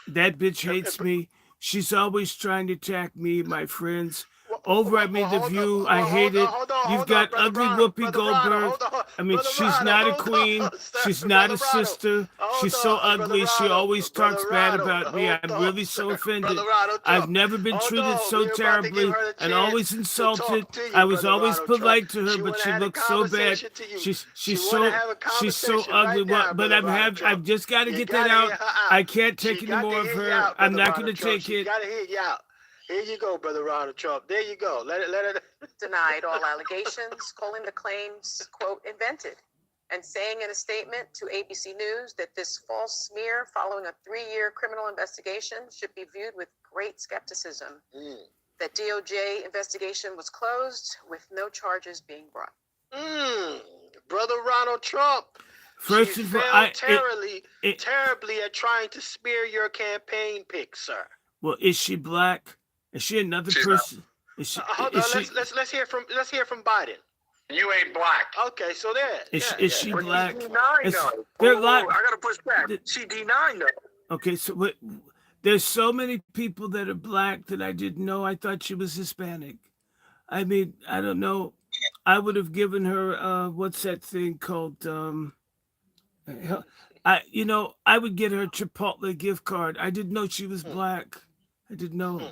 That bitch hates me. She's always trying to attack me, my friends. Over at me, The View, I hate it. You've got ugly Whoopi Goldberg. I mean, she's not a queen. She's not a sister. She's so ugly. She always talks bad about me. I'm really so offended. I've never been treated so terribly and always insulted. I was always polite to her, but she looks so bad. She's so ugly. But I've just got to get that out. I can't take any more of her. I'm not going to take it. Here you go, Brother Ronald Trump. There you go. Let it. Denied all allegations, calling the claims, quote, invented, and saying in a statement to ABC News that this false smear following a 3-year criminal investigation should be viewed with great skepticism. that DOJ investigation was closed with no charges being brought. Brother Ronald Trump. First She of all, failed terribly at trying to smear your campaign pick, sir. Well, is she black? Is she another person? Is she? Hold on, let's hear from Biden. You ain't black. Okay, so there. Is she black? She denied though. They're I like, gotta push back. She denied though. okay, so there's so many people that are black that I didn't know. I thought she was Hispanic. I mean, I don't know. I would have given her what's that thing called? I would get her a Chipotle gift card. I didn't know she was black. I didn't know.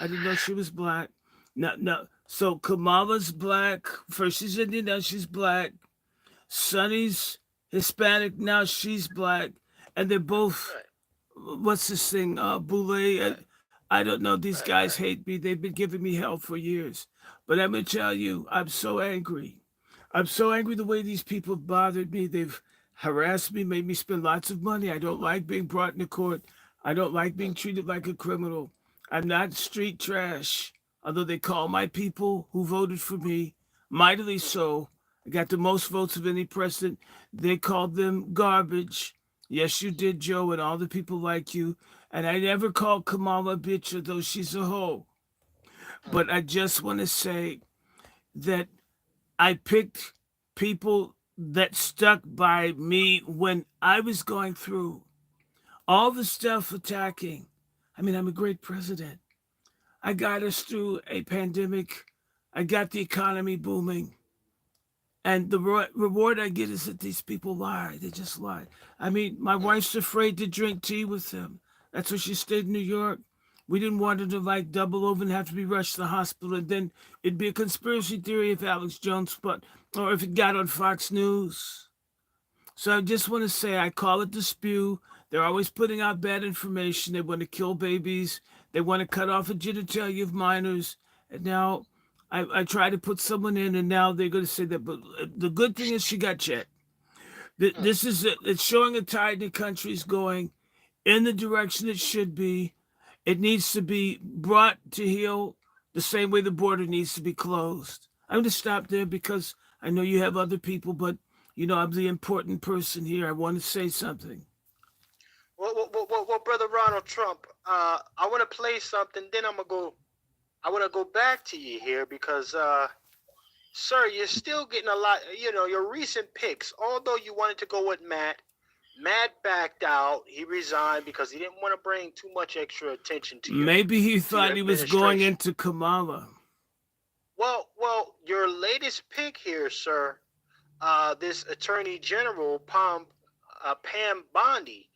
I didn't know she was black. No. So Kamala's black. First she's Indian, now she's black. Sonny's Hispanic, now she's black. And they're both, what's this thing, Boule? I don't know. These guys hate me. They've been giving me hell for years. But I'm going to tell you, I'm so angry. I'm so angry the way these people bothered me. They've harassed me, made me spend lots of money. I don't like being brought into court. I don't like being treated like a criminal. I'm not street trash, although they call my people who voted for me mightily so. I got the most votes of any president. They called them garbage. Yes, you did, Joe, and all the people like you. And I never called Kamala a bitch, although she's a hoe. But I just want to say that I picked people that stuck by me when I was going through all the stuff attacking. I mean, I'm a great president. I got us through a pandemic. I got the economy booming. And the reward I get is that these people lie. They just lie. I mean, my wife's afraid to drink tea with them. That's why she stayed in New York. We didn't want her to like double over and have to be rushed to the hospital. And then it'd be a conspiracy theory if Alex Jones, or if it got on Fox News. So I just want to say, I call it the spew. They're always putting out bad information. They want to kill babies. They want to cut off a genitalia of minors. And now I try to put someone in, and now they're going to say that. But the good thing is she got checked. This is it's showing a tide the country's going in the direction it should be. It needs to be brought to heel the same way the border needs to be closed. I'm going to stop there because I know you have other people, but, I'm the important person here. I want to say something. Well, Brother Ronald Trump, I want to play something, then I want to go back to you here because, sir, you're still getting a lot, your recent picks, although you wanted to go with Matt backed out. He resigned because he didn't want to bring too much extra attention to you. Maybe he thought he was going into Kamala. Well, your latest pick here, sir, this Attorney General Pam Bondi,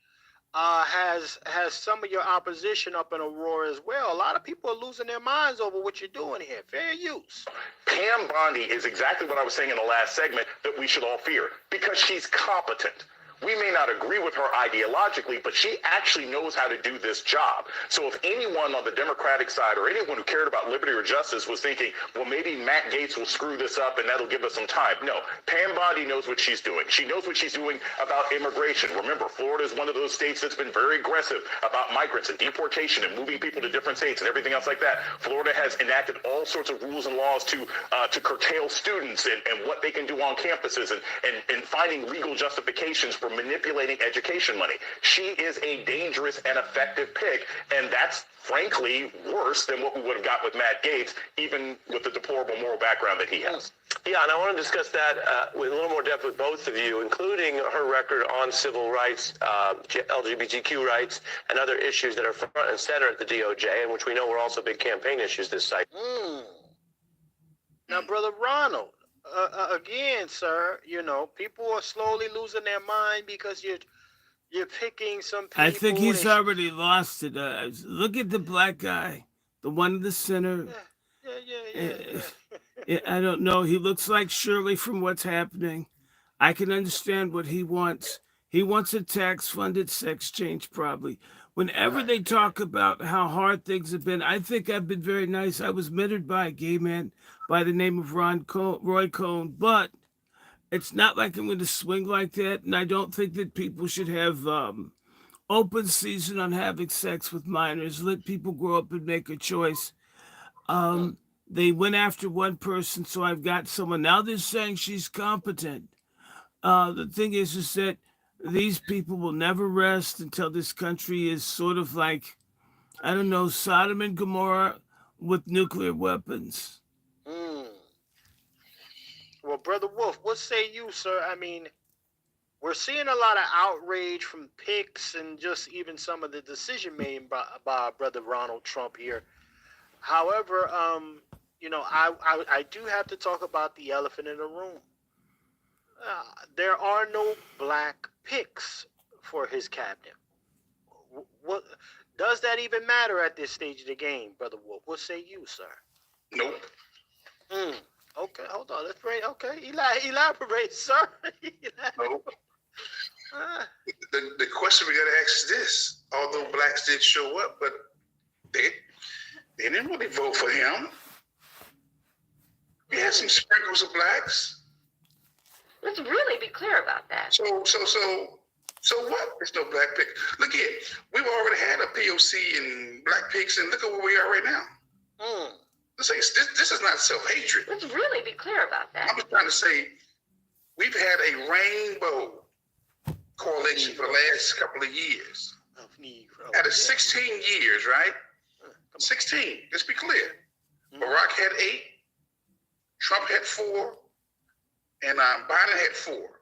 has some of your opposition up in a roar as well. A lot of people are losing their minds over what you're doing here. Fair use. Pam Bondi is exactly what I was saying in the last segment that we should all fear because she's competent. We may not agree with her ideologically, but she actually knows how to do this job. So if anyone on the Democratic side or anyone who cared about liberty or justice was thinking, well, maybe Matt Gaetz will screw this up and that'll give us some time. No, Pam Bondi knows what she's doing. She knows what she's doing about immigration. Remember, Florida is one of those states that's been very aggressive about migrants and deportation and moving people to different states and everything else like that. Florida has enacted all sorts of rules and laws to curtail students and what they can do on campuses and finding legal justifications for manipulating education money. She is a dangerous and effective pick, and that's frankly worse than what we would have got with Matt Gaetz, even with the deplorable moral background that he has. Yeah, and I want to discuss that with a little more depth with both of you, including her record on civil rights, LGBTQ rights, and other issues that are front and center at the DOJ, and which we know were also big campaign issues this cycle. Now, Brother Ronald, again, sir, people are slowly losing their mind because you're picking some people. I think he's already lost it. Look at the black guy, the one in the center. Yeah. I don't know. He looks like Shirley from What's Happening. I can understand what he wants. He wants a tax-funded sex change, probably. Whenever they talk about how hard things have been, I think I've been very nice. I was mentored by a gay man by the name of Roy Cohn, but it's not like I'm going to swing like that, and I don't think that people should have open season on having sex with minors. Let people grow up and make a choice. They went after one person, so I've got someone. Now they're saying she's competent. The thing is that these people will never rest until this country is sort of like, I don't know, Sodom and Gomorrah with nuclear weapons. Well, Brother Wolf, what say you, sir? I mean, we're seeing a lot of outrage from picks and just even some of the decision made by Brother Ronald Trump here. However, I do have to talk about the elephant in the room. There are no black picks for his cabinet. What does that even matter at this stage of the game, Brother Wolf? What say you, sir? Nope. Okay, hold on. Let's bring. Okay, elaborate, sir. Nope. The question we got to ask is this: although blacks did show up, but they didn't really vote for him. We had some sprinkles of blacks. Let's really be clear about that. So what? There's no black pick. Look here, we've already had a POC and black picks, and look at where we are right now. This is not self-hatred. Let's really be clear about that. I was trying to say we've had a rainbow coalition for the last couple of years. Out of 16 years, right? 16. Let's be clear. Barack had 8, Trump had 4, and Biden had 4.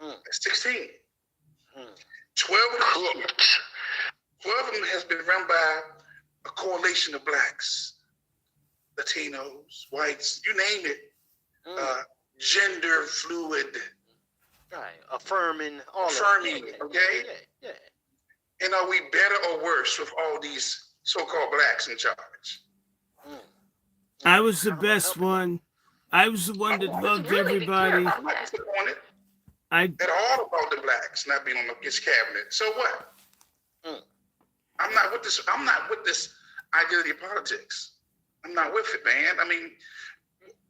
That's 16. 12 of them has been run by a coalition of blacks, Latinos, whites, you name it, gender fluid. Right, affirming, okay? Yeah. And are we better or worse with all these so-called blacks in charge? I was the best one. I was the one that loved everybody. I'm not disappointed at all about the blacks not being on his cabinet. So what? I'm not with this identity politics. I'm not with it, man. I mean,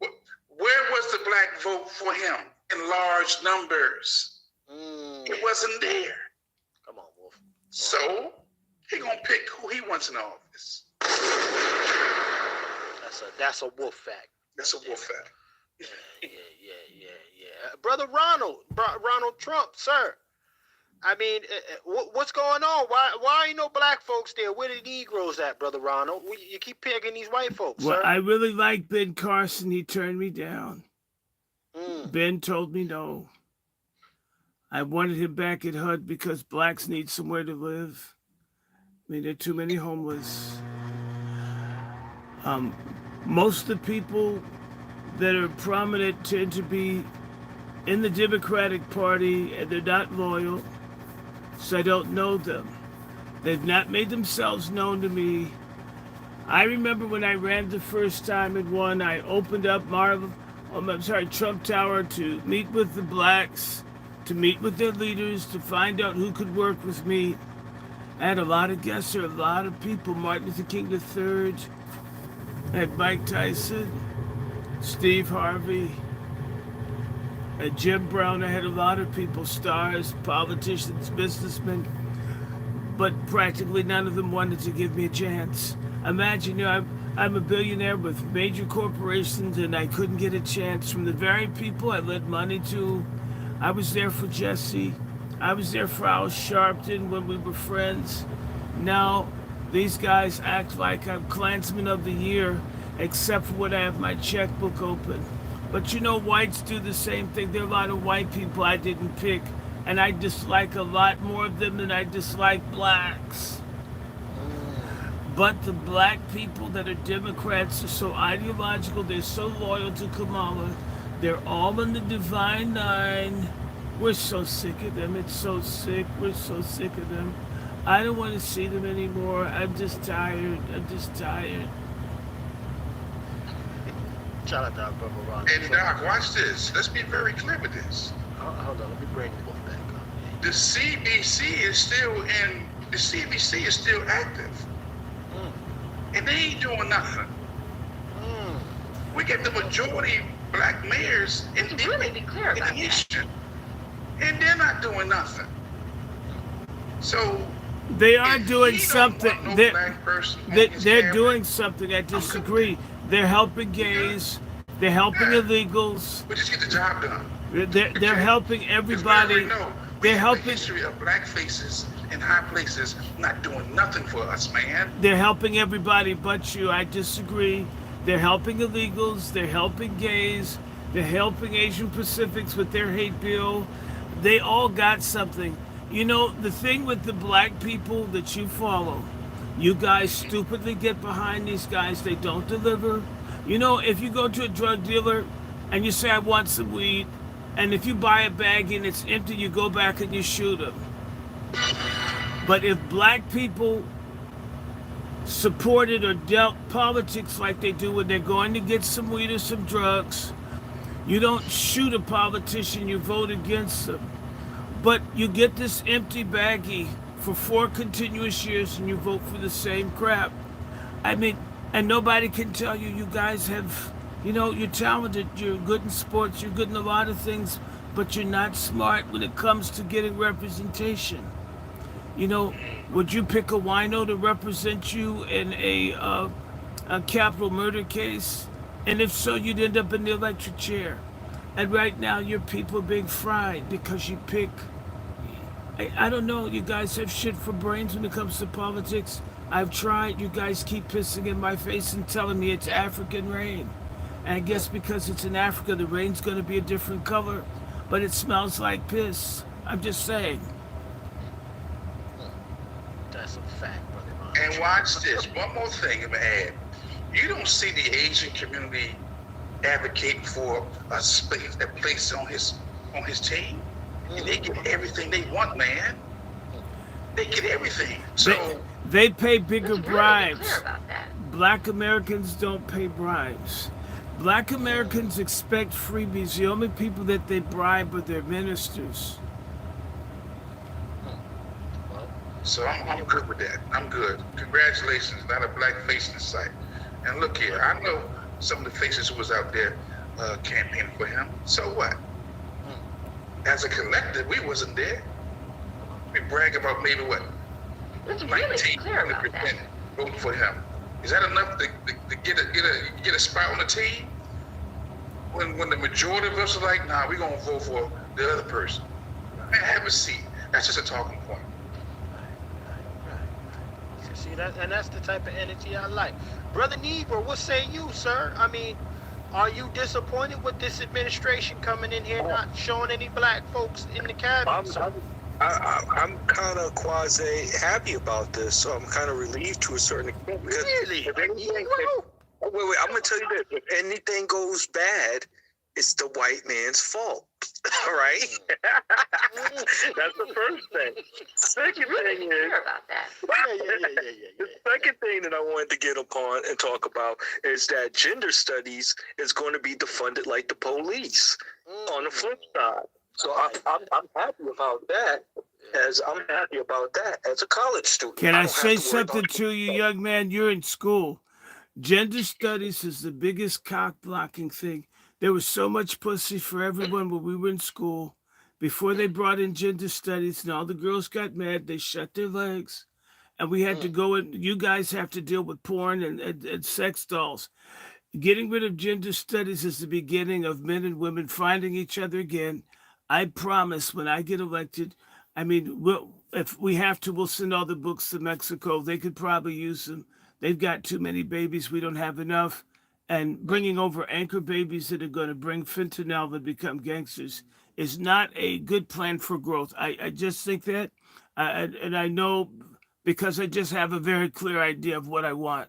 where was the black vote for him in large numbers? It wasn't there. Come on, Wolf. So he gonna pick who he wants in office. That's a Wolf fact. That's a Wolf fact. Yeah. Brother Ronald Trump, sir. I mean, what's going on? Why ain't no black folks there? Where the Negroes at, Brother Ronald? You keep picking these white folks, Well, sir. I really like Ben Carson. He turned me down. Ben told me no. I wanted him back at HUD because blacks need somewhere to live. I mean, there are too many homeless. Most of the people that are prominent tend to be in the Democratic Party, and they're not loyal, so I don't know them. They've not made themselves known to me. I remember when I ran the first time and won, I opened up Trump Tower to meet with the blacks, to meet with their leaders, to find out who could work with me. I had a lot of guests there, a lot of people. Martin Luther King III, I had Mike Tyson, Steve Harvey, and Jim Brown. I had a lot of people, stars, politicians, businessmen, but practically none of them wanted to give me a chance. Imagine, I'm a billionaire with major corporations, and I couldn't get a chance from the very people I lent money to. I was there for Jesse. I was there for Al Sharpton when we were friends. Now, these guys act like I'm Klansman of the Year, except for when I have my checkbook open. But whites do the same thing. There are a lot of white people I didn't pick, and I dislike a lot more of them than I dislike blacks. But the black people that are Democrats are so ideological, they're so loyal to Kamala, they're all in the Divine Nine. We're so sick of them. It's so sick. We're so sick of them. I don't want to see them anymore. I'm just tired. Shout out to our brother Ron. And Doc, watch this. Let's be very clear with this. Hold on, let me bring the book back up. The CBC is still active. And they ain't doing nothing. We get the majority black mayors in the nation, and they're not doing nothing. So They are If doing he don't something. want no black person in his They're cabinet, doing something. I disagree. They're helping gays. They're helping yeah, illegals. but just get the job done. They're Okay? helping Because we everybody. already know we They're have a helping. history of black faces in high places not doing nothing for us, man. They're helping everybody but you. I disagree. They're helping illegals. They're helping gays. They're helping Asian Pacifics with their hate bill. They all got something. You know, the thing with the black people that you follow, you guys stupidly get behind these guys. They don't deliver. You know, if you go to a drug dealer and you say, I want some weed, and if you buy a bag and it's empty, you go back and you shoot them. But if black people supported or dealt politics like they do when they're going to get some weed or some drugs, you don't shoot a politician, you vote against them. But you get this empty baggie for 4 continuous years and you vote for the same crap. I mean, and nobody can tell you, you guys have, you know, you're talented, you're good in sports, you're good in a lot of things, but you're not smart when it comes to getting representation. You know, would you pick a wino to represent you in a capital murder case? And if so, you'd end up in the electric chair. And right now, your people are being fried because you pick. I don't know. You guys have shit for brains when it comes to politics. I've tried. You guys keep pissing in my face and telling me it's African rain. And I guess because it's in Africa, the rain's going to be a different color. But it smells like piss. I'm just saying. That's a fact, brother. And watch this. One more thing I'm gonna add. You don't see the Asian community advocating for a place on his team. And they get everything they want, man. They get everything. So they pay bigger Let's really be bribes. clear about that. Black Americans don't pay bribes. Black Americans expect freebies. The only people that they bribe are their ministers. So I'm good with that. I'm good. Congratulations, not a black face in sight. And look here, I know some of the faces who was out there campaigning for him. So what? As a collective, we wasn't there. We brag about maybe what? Let's really be clear about that. Voting for him. Is that enough to get a spot on the team? When the majority of us are like, nah, we're gonna vote for the other person. Man, have a seat. That's just a talking point. See that, and that's the type of energy I like. Brother Negro, what say you, sir? I mean, are you disappointed with this administration coming in here not showing any black folks in the cabinet? I'm kind of quasi happy about this, so I'm kind of relieved to a certain extent. Really? Wait, I'm gonna tell you this: if anything goes bad, it's the white man's fault. All right? That's the first thing. Second thing is, About that. the second thing that I wanted to get upon and talk about is that gender studies is going to be defunded like the police on the flip side. So I'm happy about that. I'm happy about that as a college student. Can I don't say have to worry something about to you, young man? You're in school. Gender studies is the biggest cock blocking thing. There was so much pussy for everyone when we were in school. Before they brought in gender studies and all the girls got mad, they shut their legs. And we had to go in. You guys have to deal with porn and sex dolls. Getting rid of gender studies is the beginning of men and women finding each other again. I promise when I get elected, I mean, if we have to, we'll send all the books to Mexico. They could probably use them. They've got too many babies. We don't have enough. And bringing over anchor babies that are going to bring fentanyl that become gangsters is not a good plan for growth. I just think that, and I know because I just have a very clear idea of what I want.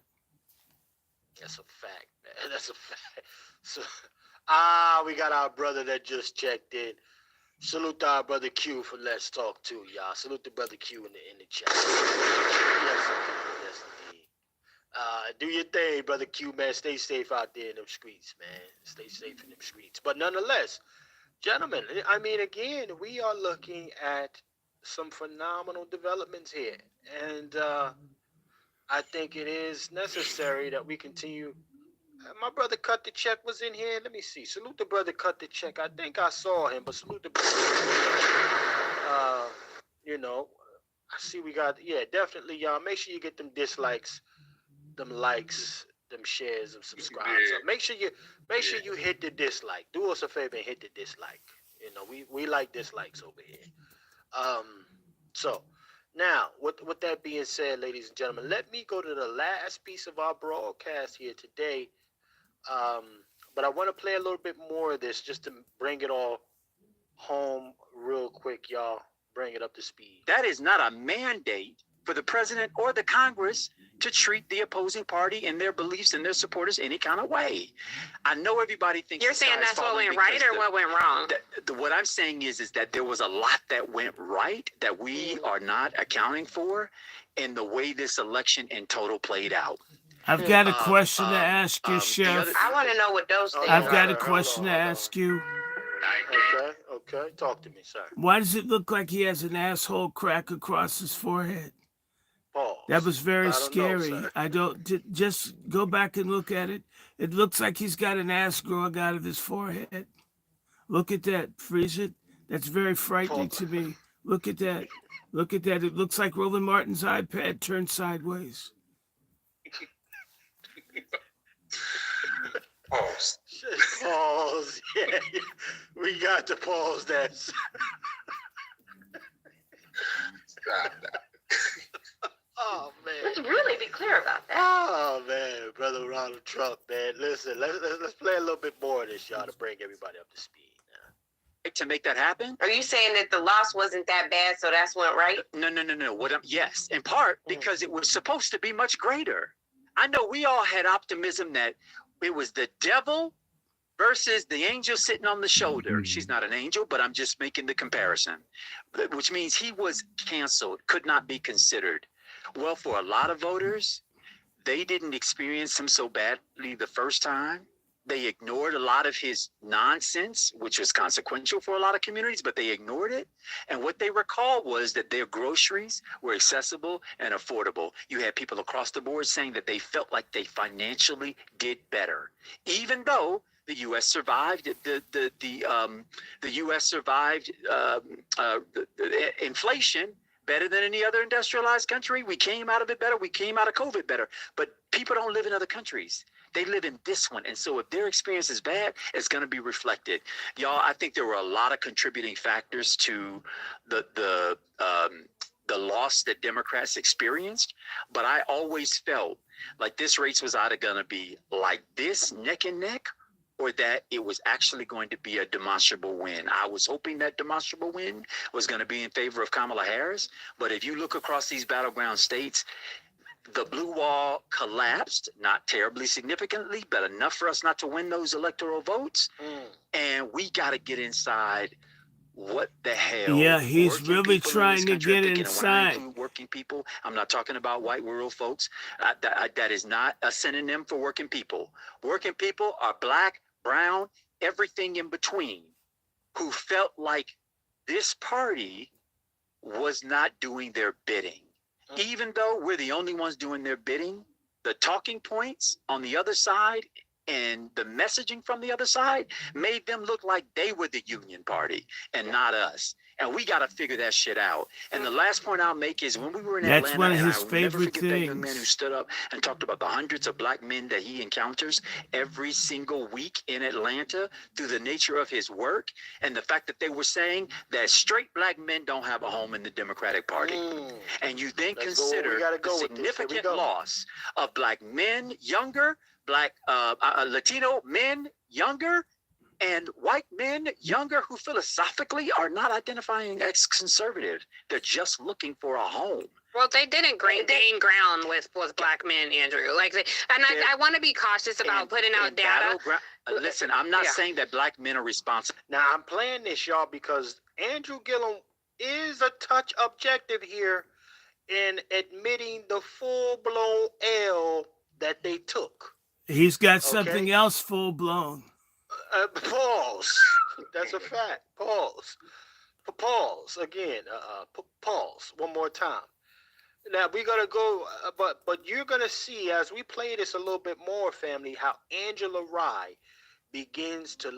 That's a fact, man. That's a fact. So, we got our brother that just checked in. Salute to our brother Q for Let's Talk too, y'all. Salute to brother Q in the chat. Yes, indeed. Do your thing, brother Q, man. Stay safe out there in them streets, man. Stay safe in them streets. But nonetheless, gentlemen, I mean, again, we are looking at some phenomenal developments here. And I think it is necessary that we continue. My brother Cut the Check was in here. Let me see. Salute the brother Cut the Check. I think I saw him, but salute the brother. You know, I see we got, definitely, y'all. Make sure you get them dislikes, them likes, them shares, them subscribes. Yeah. Make sure you hit the dislike. Do us a favor and hit the dislike. You know, we like dislikes over here. So now, with that being said, ladies and gentlemen, let me go to the last piece of our broadcast here today. But I want to play a little bit more of this just to bring it all home real quick, y'all. Bring it up to speed. That is not a mandate for the president or the Congress to treat the opposing party and their beliefs and their supporters any kind of way. I know everybody thinks You're saying that's what went right or what went wrong? What I'm saying is that there was a lot that went right that we are not accounting for in the way this election in total played out. I've got a question to ask you, Chef. I want to know what those things I've got are. a question to ask you. Okay. Talk to me, sir. Why does it look like he has an asshole crack across his forehead? Pause. That was very I don't scary. know, I don't just go back and look at it. It looks like he's got an ass growing out of his forehead. Look at that. Freeze it. That's very frightening to me. Look at that. Look at that. It looks like Roland Martin's iPad turned sideways. Pause. Pause. Yeah, we got to pause that. Stop that. Oh man. Let's really be clear about that. Oh man, brother Ronald Trump, man. Listen, let's play a little bit more of this, y'all, to bring everybody up to speed. To make that happen? Are you saying that the loss wasn't that bad, so that's went right? No. Yes, in part because it was supposed to be much greater. I know we all had optimism that it was the devil versus the angel sitting on the shoulder. She's not an angel, but I'm just making the comparison, which means he was canceled, could not be considered. Well, for a lot of voters, they didn't experience him so badly the first time. They ignored a lot of his nonsense, which was consequential for a lot of communities, but they ignored it. And what they recalled was that their groceries were accessible and affordable. You had people across the board saying that they felt like they financially did better, even though the U.S. survived the U.S. survived inflation better than any other industrialized country. We came out of it better. We came out of COVID better. But people don't live in other countries. They live in this one. And so if their experience is bad, it's going to be reflected. Y'all, I think there were a lot of contributing factors to the loss that Democrats experienced. But I always felt like this race was either going to be like this, neck and neck, or that it was actually going to be a demonstrable win. I was hoping that demonstrable win was going to be in favor of Kamala Harris. But if you look across these battleground states, the blue wall collapsed, not terribly significantly, but enough for us not to win those electoral votes. And we got to get inside what the hell. Yeah, he's really trying to get inside. Working people, I'm not talking about white rural folks. That is not a synonym for working people. Working people are black, brown, everything in between, who felt like this party was not doing their bidding. Even though we're the only ones doing their bidding, the talking points on the other side and the messaging from the other side made them look like they were the Union Party and not us. And we got to figure that shit out. And the last point I'll make is when we were in Atlanta, that's one of his favorite that young man who stood up and talked about the hundreds of black men that he encounters every single week in Atlanta through the nature of his work and the fact that they were saying that straight black men don't have a home in the Democratic Party. And you then consider the significant loss of black men younger, black Latino men younger, and white men younger who philosophically are not identifying as conservative. They're just looking for a home. Well, they didn't gain ground with black men, Andrew. I want to be cautious about putting out data. Listen, I'm not saying that black men are responsible. Now, I'm playing this, y'all, because Andrew Gillum is a touch objective here in admitting the full-blown L that they took. He's got something else full-blown. Pause. That's a fact. Pause. Pause again. Pause one more time. Now we're gonna go, but you're gonna see as we play this a little bit more, family, how Angela Rye begins to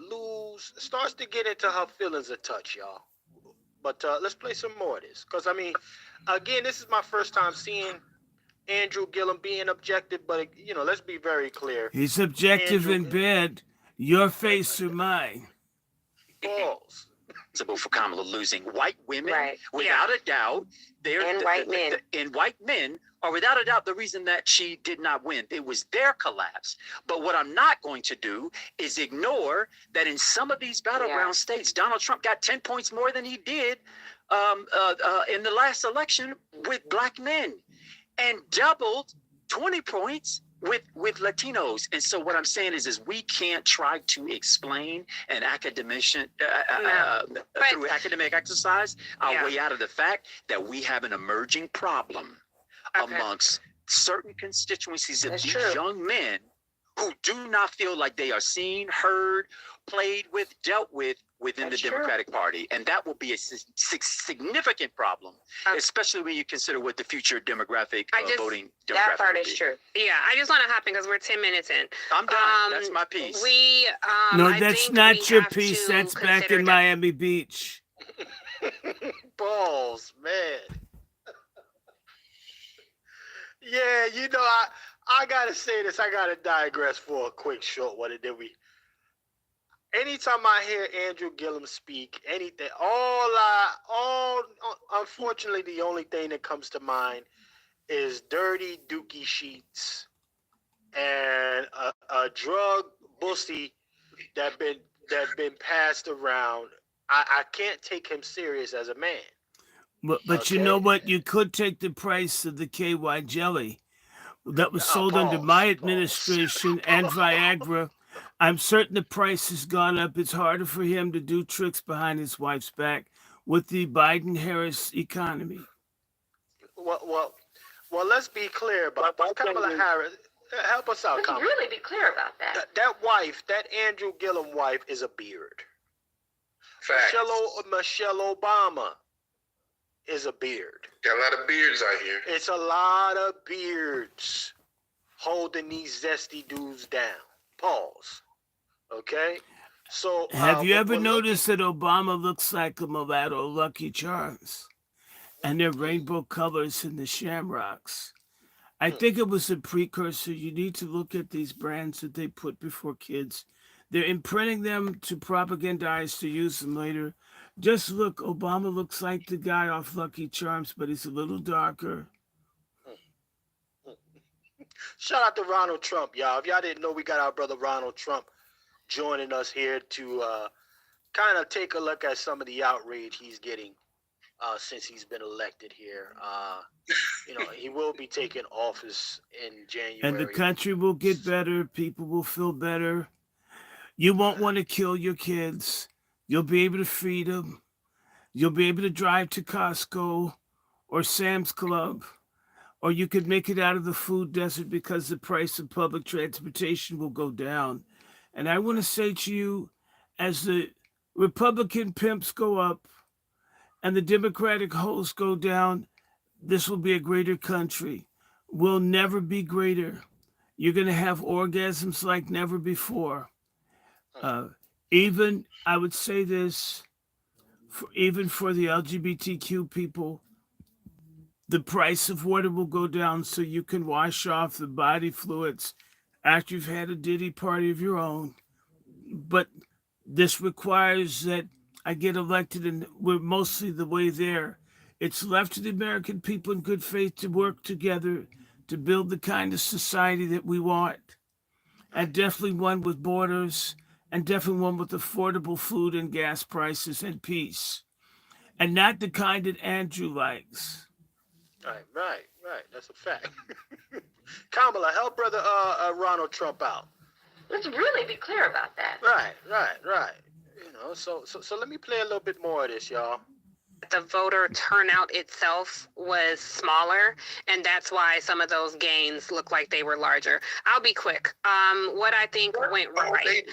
starts to get into her feelings a touch, y'all. But let's play some more of this. Because, I mean, again, this is my first time seeing Andrew Gillum being objective. But, let's be very clear. He's objective in bed. Your face or mine. Balls. For Kamala losing. White women, Right. without a doubt, And white men. And white men are without a doubt the reason that she did not win. It was their collapse. But what I'm not going to do is ignore that in some of these battleground states, Donald Trump got 10 points more than he did in the last election with black men, and doubled 20 points with Latinos. And so what I'm saying is we can't try to explain an through academic exercise our way out of the fact that we have an emerging problem amongst certain constituencies of these young men who do not feel like they are seen, heard, played with, dealt with within the Democratic Party. And that will be a significant problem, especially when you consider what the future demographic voting demographic That part will is be. true. Yeah, I just want to hop in because we're 10 minutes in. I'm done. That's my piece. No, I that's think not we your have piece. to That's back consider in that- Miami Beach. Balls, man. Yeah, I gotta say this. I gotta digress for a quick short one, and then anytime I hear Andrew Gillum speak, anything, unfortunately, the only thing that comes to mind is dirty dookie sheets and a drug bussy that been passed around. I can't take him serious as a man. But you know what? You could take the price of the KY jelly that was sold under my administration and Viagra. I'm certain the price has gone up. It's harder for him to do tricks behind his wife's back with the Biden-Harris economy. Well, let's be clear about Kamala Harris. Help us out, Kamala. Let's really be clear about that. That wife, that Andrew Gillum wife, is a beard. Facts. Michelle Obama is a beard. Got a lot of beards out here. It's a lot of beards holding these zesty dudes down. Pause. Okay? So have you ever noticed that Obama looks like a mulatto Lucky Charms? And their rainbow colors in the shamrocks. I think it was a precursor. You need to look at these brands that they put before kids. They're imprinting them to propagandize to use them later. Just look, Obama looks like the guy off Lucky Charms, but he's a little darker. Shout out to Ronald Trump, y'all. If y'all didn't know, we got our brother Ronald Trump joining us here to kind of take a look at some of the outrage he's getting since he's been elected here. He will be taking office in January. And the country will get better. People will feel better. You won't want to kill your kids. You'll be able to feed them. You'll be able to drive to Costco or Sam's Club, or you could make it out of the food desert because the price of public transportation will go down. And I want to say to you, as the Republican pimps go up and the Democratic hoes go down, this will be a greater country. We'll never be greater. You're going to have orgasms like never before. Even, I would say this, even for the LGBTQ people, the price of water will go down so you can wash off the body fluids after you've had a ditty party of your own. But this requires that I get elected, and we're mostly the way there. It's left to the American people in good faith to work together to build the kind of society that we want. And definitely one with borders, and definitely one with affordable food and gas prices and peace. And not the kind that Andrew likes. Right. That's a fact. Kamala, help brother Ronald Trump out. Let's really be clear about that. Right. So let me play a little bit more of this, y'all. The voter turnout itself was smaller, and that's why some of those gains look like they were larger. I'll be quick. What I think went right.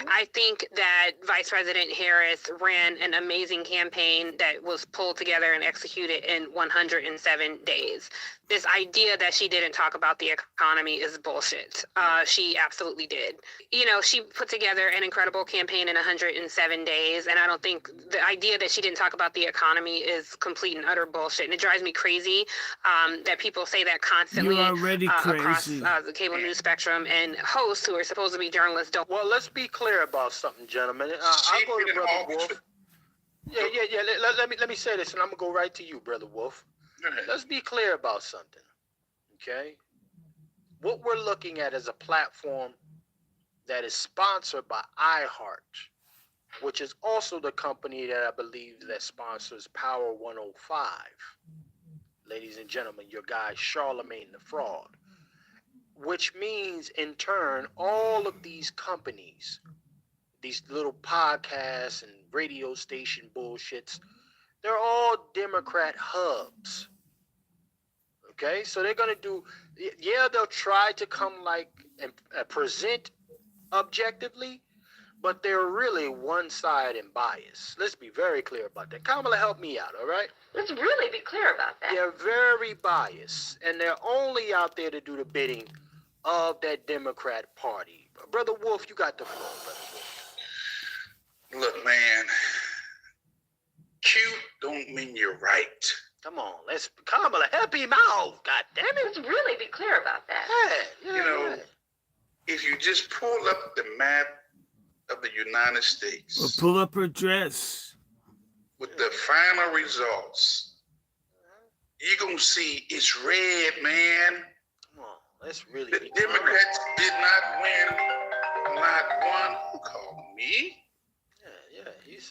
I think that Vice President Harris ran an amazing campaign that was pulled together and executed in 107 days. this idea that she didn't talk about the economy is bullshit. She absolutely did. You know, she put together an incredible campaign in 107 days, and I don't think the idea that she didn't talk about the economy is complete and utter bullshit. And it drives me crazy that people say that constantly. You're already crazy. Across the cable news spectrum, and hosts who are supposed to be journalists don't. Well, let's be clear about something, gentlemen. I'll go to Brother Wolf. Yeah. Let me say this, and I'm gonna go right to you, Brother Wolf. Let's be clear about something, okay? What we're looking at is a platform that is sponsored by iHeart, which is also the company that I believe that sponsors Power 105. Ladies and gentlemen, your guy Charlemagne the Fraud, which means in turn all of these companies, these little podcasts and radio station bullshits, they're all Democrat hubs. Okay, so they're gonna do, they'll try to come like and present objectively, but they're really one side and biased. Let's be very clear about that. Kamala, help me out, all right? Let's really be clear about that. They're very biased, and they're only out there to do the bidding of that Democrat Party. Brother Wolf, you got the floor, Brother Wolf. Look, man, cute don't mean you're right. Come on, let's Kamala, help him out. God damn it. Let's really be clear about that. Yeah. If you just pull up the map of the United States, Or pull up her dress. with the final results, you're gonna see it's red, man. Come on, let's really The Democrats did not win not one. Who called me?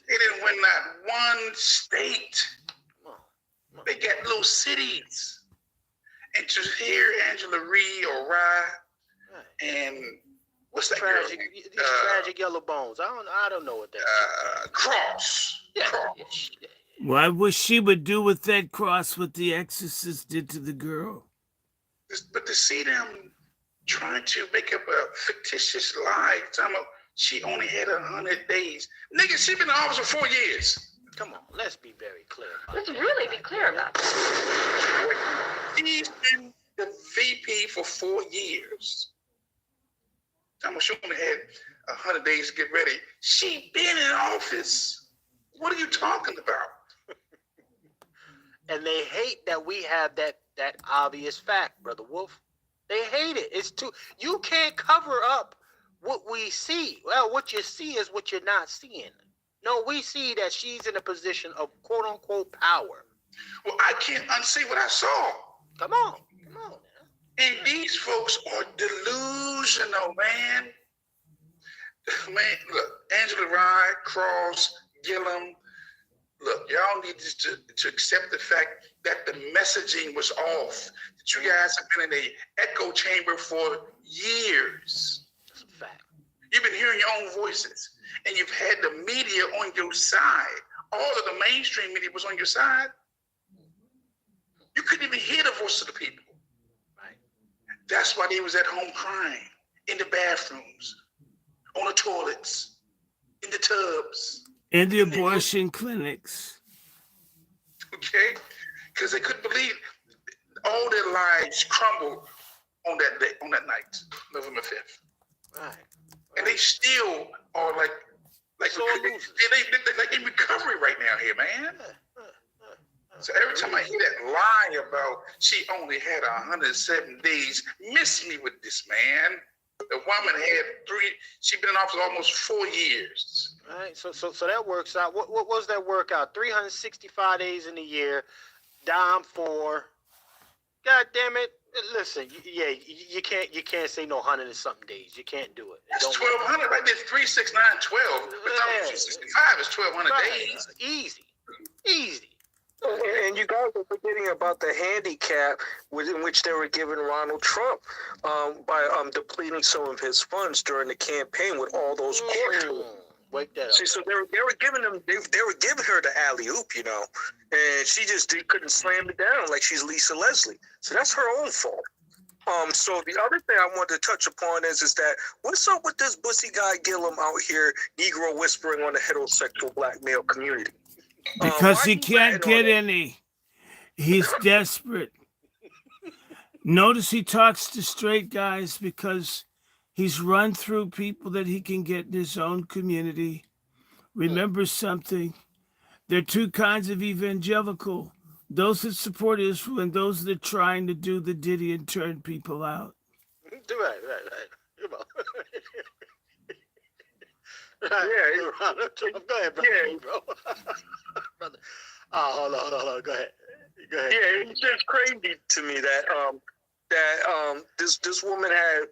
They didn't win not one state. They got little cities. And to hear Angela Reed or Rye and what's that tragic, girl? these tragic yellow bones. I don't know what that Cross. Yeah. Cross. Why wish she would do with that cross what the exorcist did to the girl? But to see them trying to make up a fictitious lie, talking about she only had 100 days. Nigga, she been in office for 4 years. Come on, let's be very clear about Let's really be clear about that. She's been the VP for 4 years. Talking about she only had 100 days to get ready. She been in office. What are you talking about? And they hate that we have that obvious fact, Brother Wolf. They hate it. It's too, you can't cover up what we see. Well, what you see is what you're not seeing. No, we see that she's in a position of quote unquote power. Well, I can't unsee what I saw. Come on, man. And these folks are delusional, man. Man, look, Angela Rye, Cross, Gillum, look, y'all need to accept the fact that the messaging was off. That you guys have been in an echo chamber for years. That's a fact. You've been hearing your own voices, and you've had the media on your side. All of the mainstream media was on your side. You couldn't even hear the voice of the people. Right. That's why they was at home crying, in the bathrooms, on the toilets, in the tubs. In the abortion clinics. Okay? Because they couldn't believe all their lives crumbled on that day, on that night, November 5th. Right. And they still are like they in recovery right now here, man. So every time I hear that lie about she only had 107 days, miss me with this, man. The woman had she'd been in office almost 4 years. All right, so that works out. What was that work out? 365 days in a year, dime 4. God damn it. Listen, you can't say no 100 and something days. You can't do it. It's 1,200 right there. 3, 6, 9, 12. But 365 is 1,200 days. Easy. And you guys are forgetting about the handicap in which they were giving Ronald Trump by depleting some of his funds during the campaign with all those court. Wake that up. See, so they were giving them, they were giving her the alley oop, and she just couldn't slam it down like she's Lisa Leslie. So that's her own fault. So the other thing I wanted to touch upon is that what's up with this bussy guy Gillum out here, Negro whispering on the heterosexual black male community? Because he can't get any. He's desperate. Notice he talks to straight guys because he's run through people that he can get in his own community. Remember something. There are two kinds of evangelical. Those that support Israel and those that are trying to do the Diddy and turn people out. Right. Come on. Yeah, Ronald, go ahead, brother. Yeah. Bro. Brother. Oh, hold on. Go ahead. Yeah, it's just crazy to me that this woman had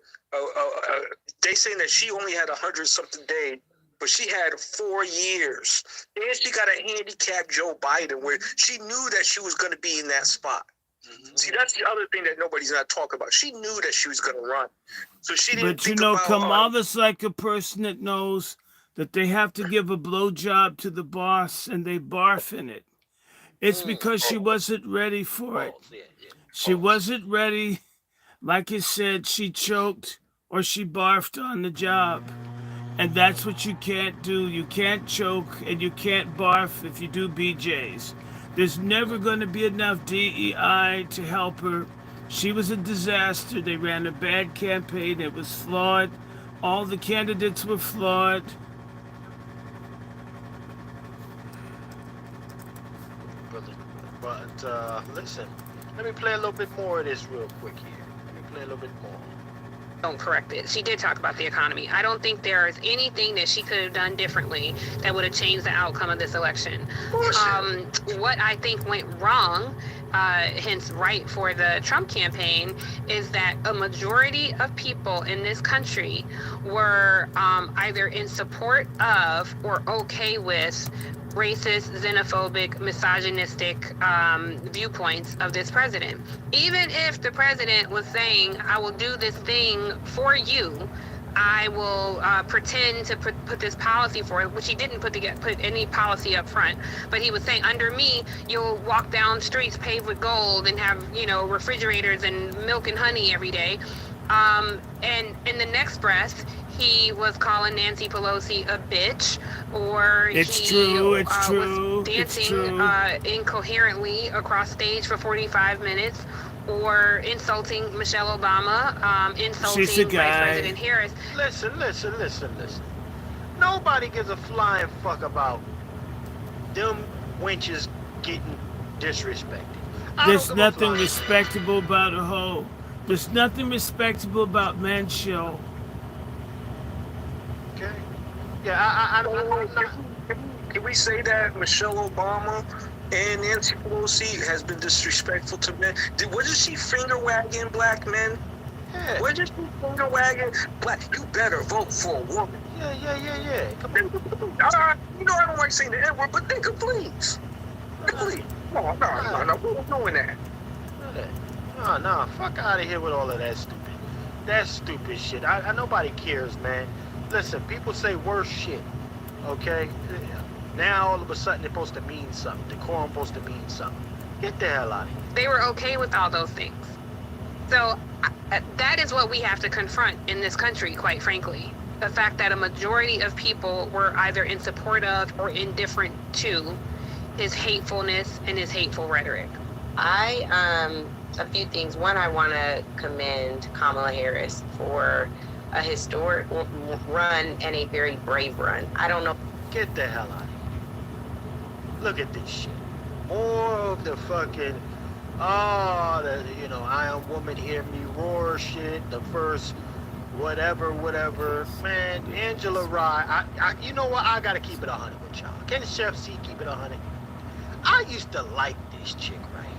they saying that she only had 100-something days, but she had 4 years, and she got a handicapped Joe Biden where she knew that she was going to be in that spot. Mm-hmm. See, that's the other thing that nobody's not talking about. She knew that she was going to run, so she didn't. But you know, Kamala's like a person that knows that they have to give a blowjob to the boss and they barf in it. It's because she wasn't ready for it. She wasn't ready. Like you said, she choked or she barfed on the job. And that's what you can't do. You can't choke and you can't barf if you do BJs. There's never going to be enough DEI to help her. She was a disaster. They ran a bad campaign. It was flawed. All the candidates were flawed. But listen, let me play a little bit more of this real quick here. Don't correct it. She did talk about the economy. I don't think there's anything that she could have done differently that would have changed the outcome of this election. What I think went wrong, hence right for the Trump campaign, is that a majority of people in this country were either in support of or okay with racist, xenophobic, misogynistic viewpoints of this president. Even if the president was saying, I will do this thing for you, I will pretend to put this policy for it, which he didn't put any policy up front, but he was saying, under me, you'll walk down streets paved with gold and have, refrigerators and milk and honey every day. And in the next breath, he was calling Nancy Pelosi a bitch, or was dancing incoherently across stage for 45 minutes, or insulting Michelle Obama, insulting Vice President Harris. Listen. Nobody gives a flying fuck about them wenches getting disrespected. There's nothing respectable about a hoe. There's nothing respectable about men's show. Okay. Yeah, Can we say that Michelle Obama and Nancy Pelosi has been disrespectful to men? Wasn't she finger wagging black men? Yeah. Wasn't she finger wagging black? You better vote for a woman. Yeah. Come on. I don't like saying the N-word, but nigga, please. Please. No, we're not doing that. No, fuck out of here with all of that stupid shit. I nobody cares, man. Listen, people say worse shit, okay? Now all of a sudden it's supposed to mean something. Decorum supposed to mean something. Get the hell out of here. They were okay with all those things. So that is what we have to confront in this country, quite frankly. The fact that a majority of people were either in support of or indifferent to his hatefulness and his hateful rhetoric. A few things. One, I want to commend Kamala Harris for a historic run and a very brave run. I don't know. Get the hell out of here. Look at this shit. More of the fucking, I am woman, hear me roar shit. The first whatever. Man, Angela Rye, you know what? I got to keep it 100 with y'all. Can Chef C keep it 100? I used to like this chick right here.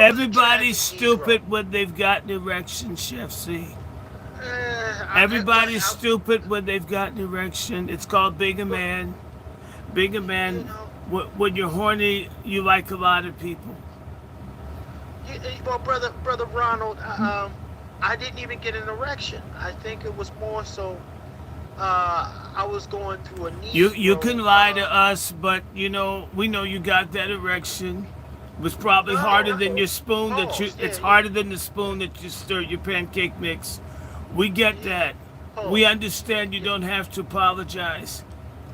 Everybody's stupid when they've got an erection, Chef C. Everybody's stupid when they've got an erection. It's called being a man. Being a man, when you're horny, you like a lot of people. Well, brother Ronald, I didn't even get an erection. I think it was more so I was going through a knee. You can lie to us, but we know you got that erection. It was probably harder than your spoon it's harder than the spoon that you stir your pancake mix. We get that. We understand you don't have to apologize.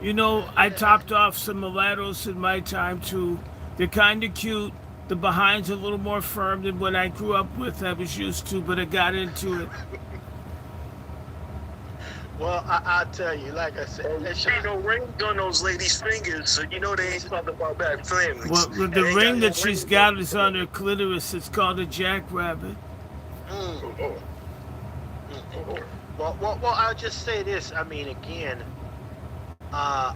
I topped off some mulattoes in my time too. They're kind of cute, the behind's a little more firm than what I grew up with. I was used to, but I got into it. Well, I'll tell you, like I said, Ain't no rings on those ladies' fingers, so you know they ain't talking about bad feelings. Well, the ring that she's got is on her clitoris. It's called a jackrabbit. Well, I'll just say this. I mean, again, I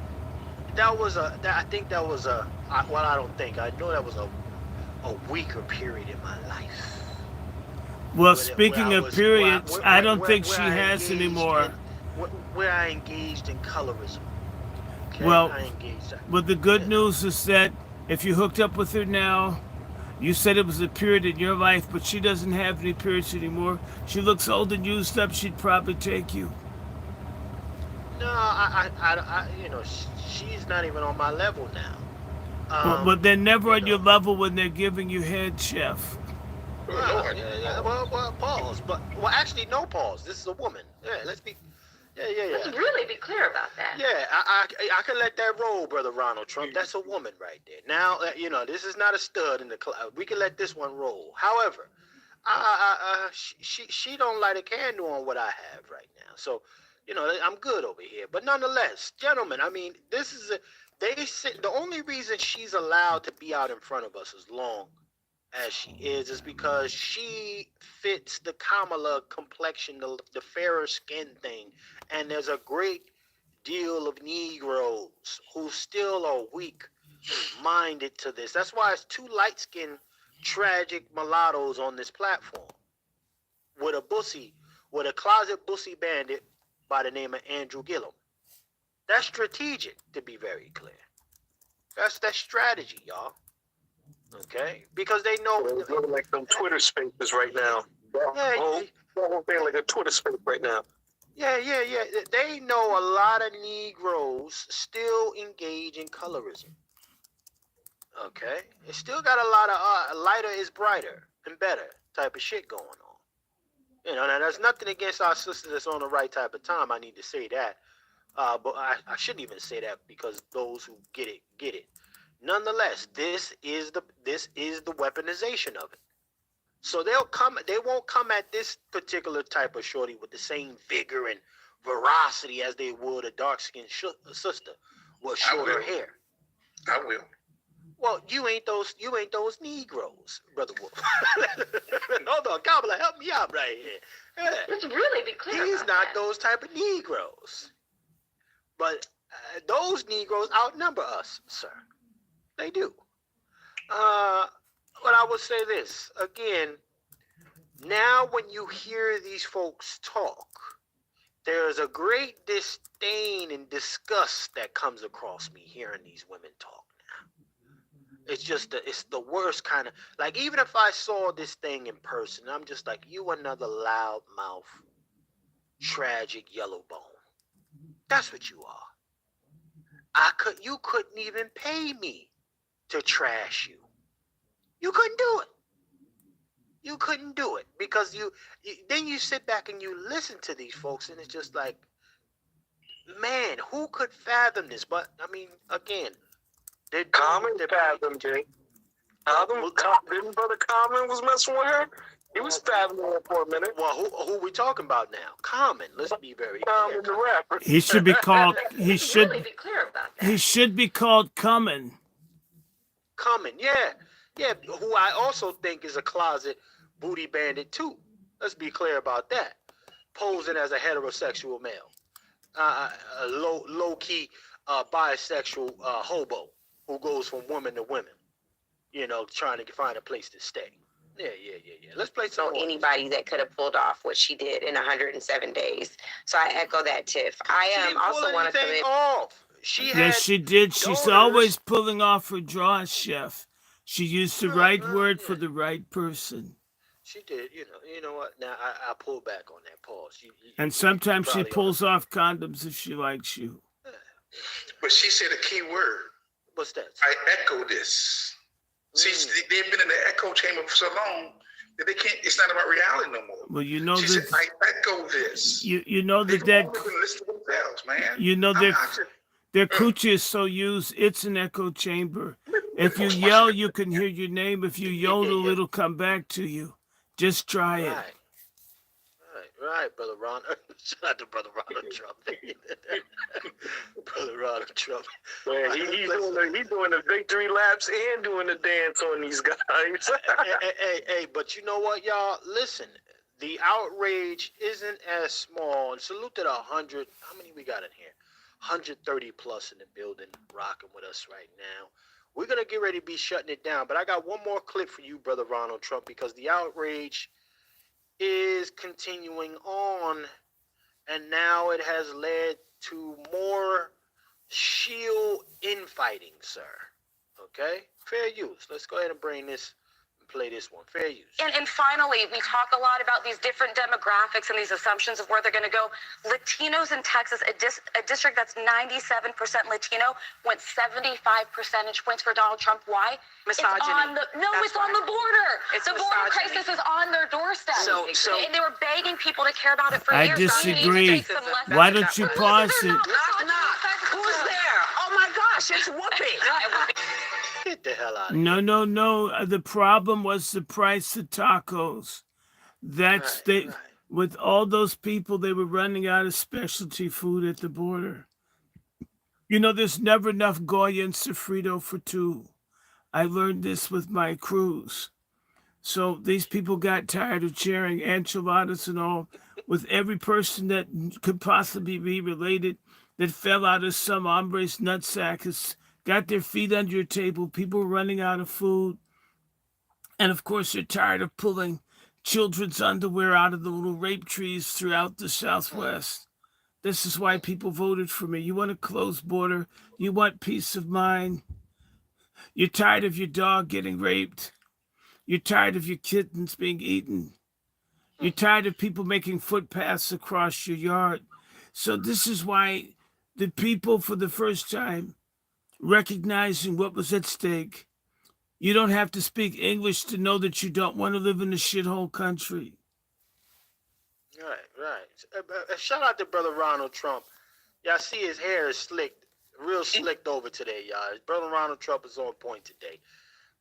think that was a, well, I don't think, I know that was a weaker period in my life. Well, speaking of periods, I don't think she has anymore. Where I engaged in colorism. Okay? Well, I engaged that. but the good news is that if you hooked up with her now, you said it was a period in your life, but she doesn't have any periods anymore. She looks old and used up. She'd probably take you. No, I you know, she's not even on my level now. But they're never on your level when they're giving you head, Chef. Well, pause. But actually, no pause. This is a woman. Yeah, let's be. Yeah. Let's really be clear about that. Yeah, I can let that roll, Brother Ronald Trump. That's a woman right there. Now, you know, this is not a stud in the club. We can let this one roll. However, she don't light a candle on what I have right now. So, you know, I'm good over here. But nonetheless, gentlemen, I mean, this is the only reason she's allowed to be out in front of us as long as she is because she fits the Kamala complexion, the fairer skin thing. And there's a great deal of Negroes who still are weak-minded to this. That's why it's two light-skinned, tragic mulattoes on this platform with a closet bussy bandit by the name of Andrew Gillum. That's strategic, to be very clear. That's strategy, y'all. Okay, because they know it's looking like some Twitter spaces right now. Yeah, whole thing like a Twitter space right now. Yeah. They know a lot of Negroes still engage in colorism. Okay, it still got a lot of lighter is brighter and better type of shit going on. You know, now there's nothing against our sisters that's on the right type of time. I need to say that, but I shouldn't even say that because those who get it. Nonetheless, this is the weaponization of it. So they won't come at this particular type of shorty with the same vigor and veracity as they would a dark-skinned sister with shorter hair. I will. Well, you ain't those Negroes, Brother Wolf. Hold on, Kamala, help me out right here. Yeah. Let's really be clear. He's not those type of Negroes. But those Negroes outnumber us, sir. They do. But I would say this again. Now, when you hear these folks talk, there's a great disdain and disgust that comes across me hearing these women talk now. It's just it's the worst kind of, like, even if I saw this thing in person, I'm just like, you another loudmouth, tragic yellow bone. That's what you are. You couldn't even pay me to trash you. You couldn't do it. You couldn't do it because then you sit back and you listen to these folks and it's just like, man, who could fathom this? But I mean, again, they're fathomed it. Didn't Brother Common was messing with her? He was fathoming her for a minute. Well, who we talking about now? Common. Let's be very clear. The rapper. He should be called. He should. Really be clear about that. He should be called Common. Common, yeah. Who I also think is a closet booty bandit too. Let's be clear about that. Posing as a heterosexual male, a low key bisexual hobo who goes from woman to women. You know, trying to find a place to stay. Yeah. Let's play some. Anybody that could have pulled off what she did in 107 days. So I echo that, Tiff. I also want to commit. Yes, she did. She's always pulling off her draws, Chef. She used the right word for the right person. She did. You know what? Now I pull back on that pause. And sometimes she pulls off condoms if she likes you. But she said a key word. What's that? I echo this. See, they've been in the echo chamber for so long that they can't. It's not about reality no more. Well, you know she said, I echo this. You know that that. Listen to themselves, man. You know their coochie is so used. It's an echo chamber. If you yell, you can hear your name. If you yodel, it'll come back to you. Just try it. Right, Brother Ron. Shout out to Brother Ronald Trump. Brother Ronald Trump. Man, he's doing the victory laps and doing the dance on these guys. hey, but you know what, y'all? Listen, the outrage isn't as small. And salute to the 100. How many we got in here? 130 plus in the building, rocking with us right now. We're going to get ready to be shutting it down. But I got one more clip for you, Brother Ronald Trump, because the outrage is continuing on, and now it has led to more shield infighting, sir. Okay? Fair use. Let's go ahead and bring this and play this one. Fair use. And finally, we talk a lot about these different demographics and these assumptions of where they're going to go. Latinos in Texas, a district that's 97% Latino, went 75 percentage points for Donald Trump. Why? Misogyny. It's on the border. The border crisis is on their doorstep. So and they were begging people to care about it for I years. disagree. Why don't you pause it? Knock. Who's there? Oh my gosh, it's Whoopi. Get the hell out of here. No. The problem was the price of tacos. That's with all those people, they were running out of specialty food at the border. You know, there's never enough Goya and sofrito for two. I learned this with my cruise. So these people got tired of sharing enchiladas and all with every person that could possibly be related that fell out of some hombre's nutsack, has got their feet under your table, people running out of food. And of course, they're tired of pulling children's underwear out of the little rape trees throughout the Southwest. This is why people voted for me. You want a closed border. You want peace of mind. You're tired of your dog getting raped. You're tired of your kittens being eaten. You're tired of people making footpaths across your yard. So this is why the people, for the first time, recognizing what was at stake, you don't have to speak English to know that you don't want to live in a shithole country. Right. Shout out to Brother Ronald Trump. Y'all see his hair is slicked, real slicked over today, y'all. Brother Ronald Trump is on point today.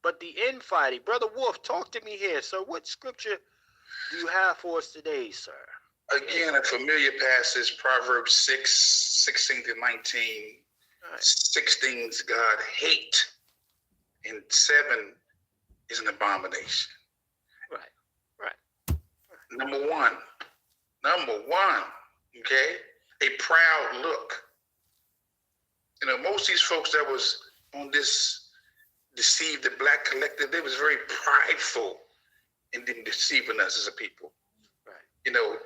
But the infighting, Brother Wolf, talk to me here. So what scripture do you have for us today, sir? Again, a familiar passage, Proverbs 6:16 to 19. Right. 6 things God hate, and 7 is an abomination. Right. Number one, okay, a proud look. You know, most of these folks that was on this Deceive the Black Collective, they was very prideful in them deceiving us as a people. Right. You know,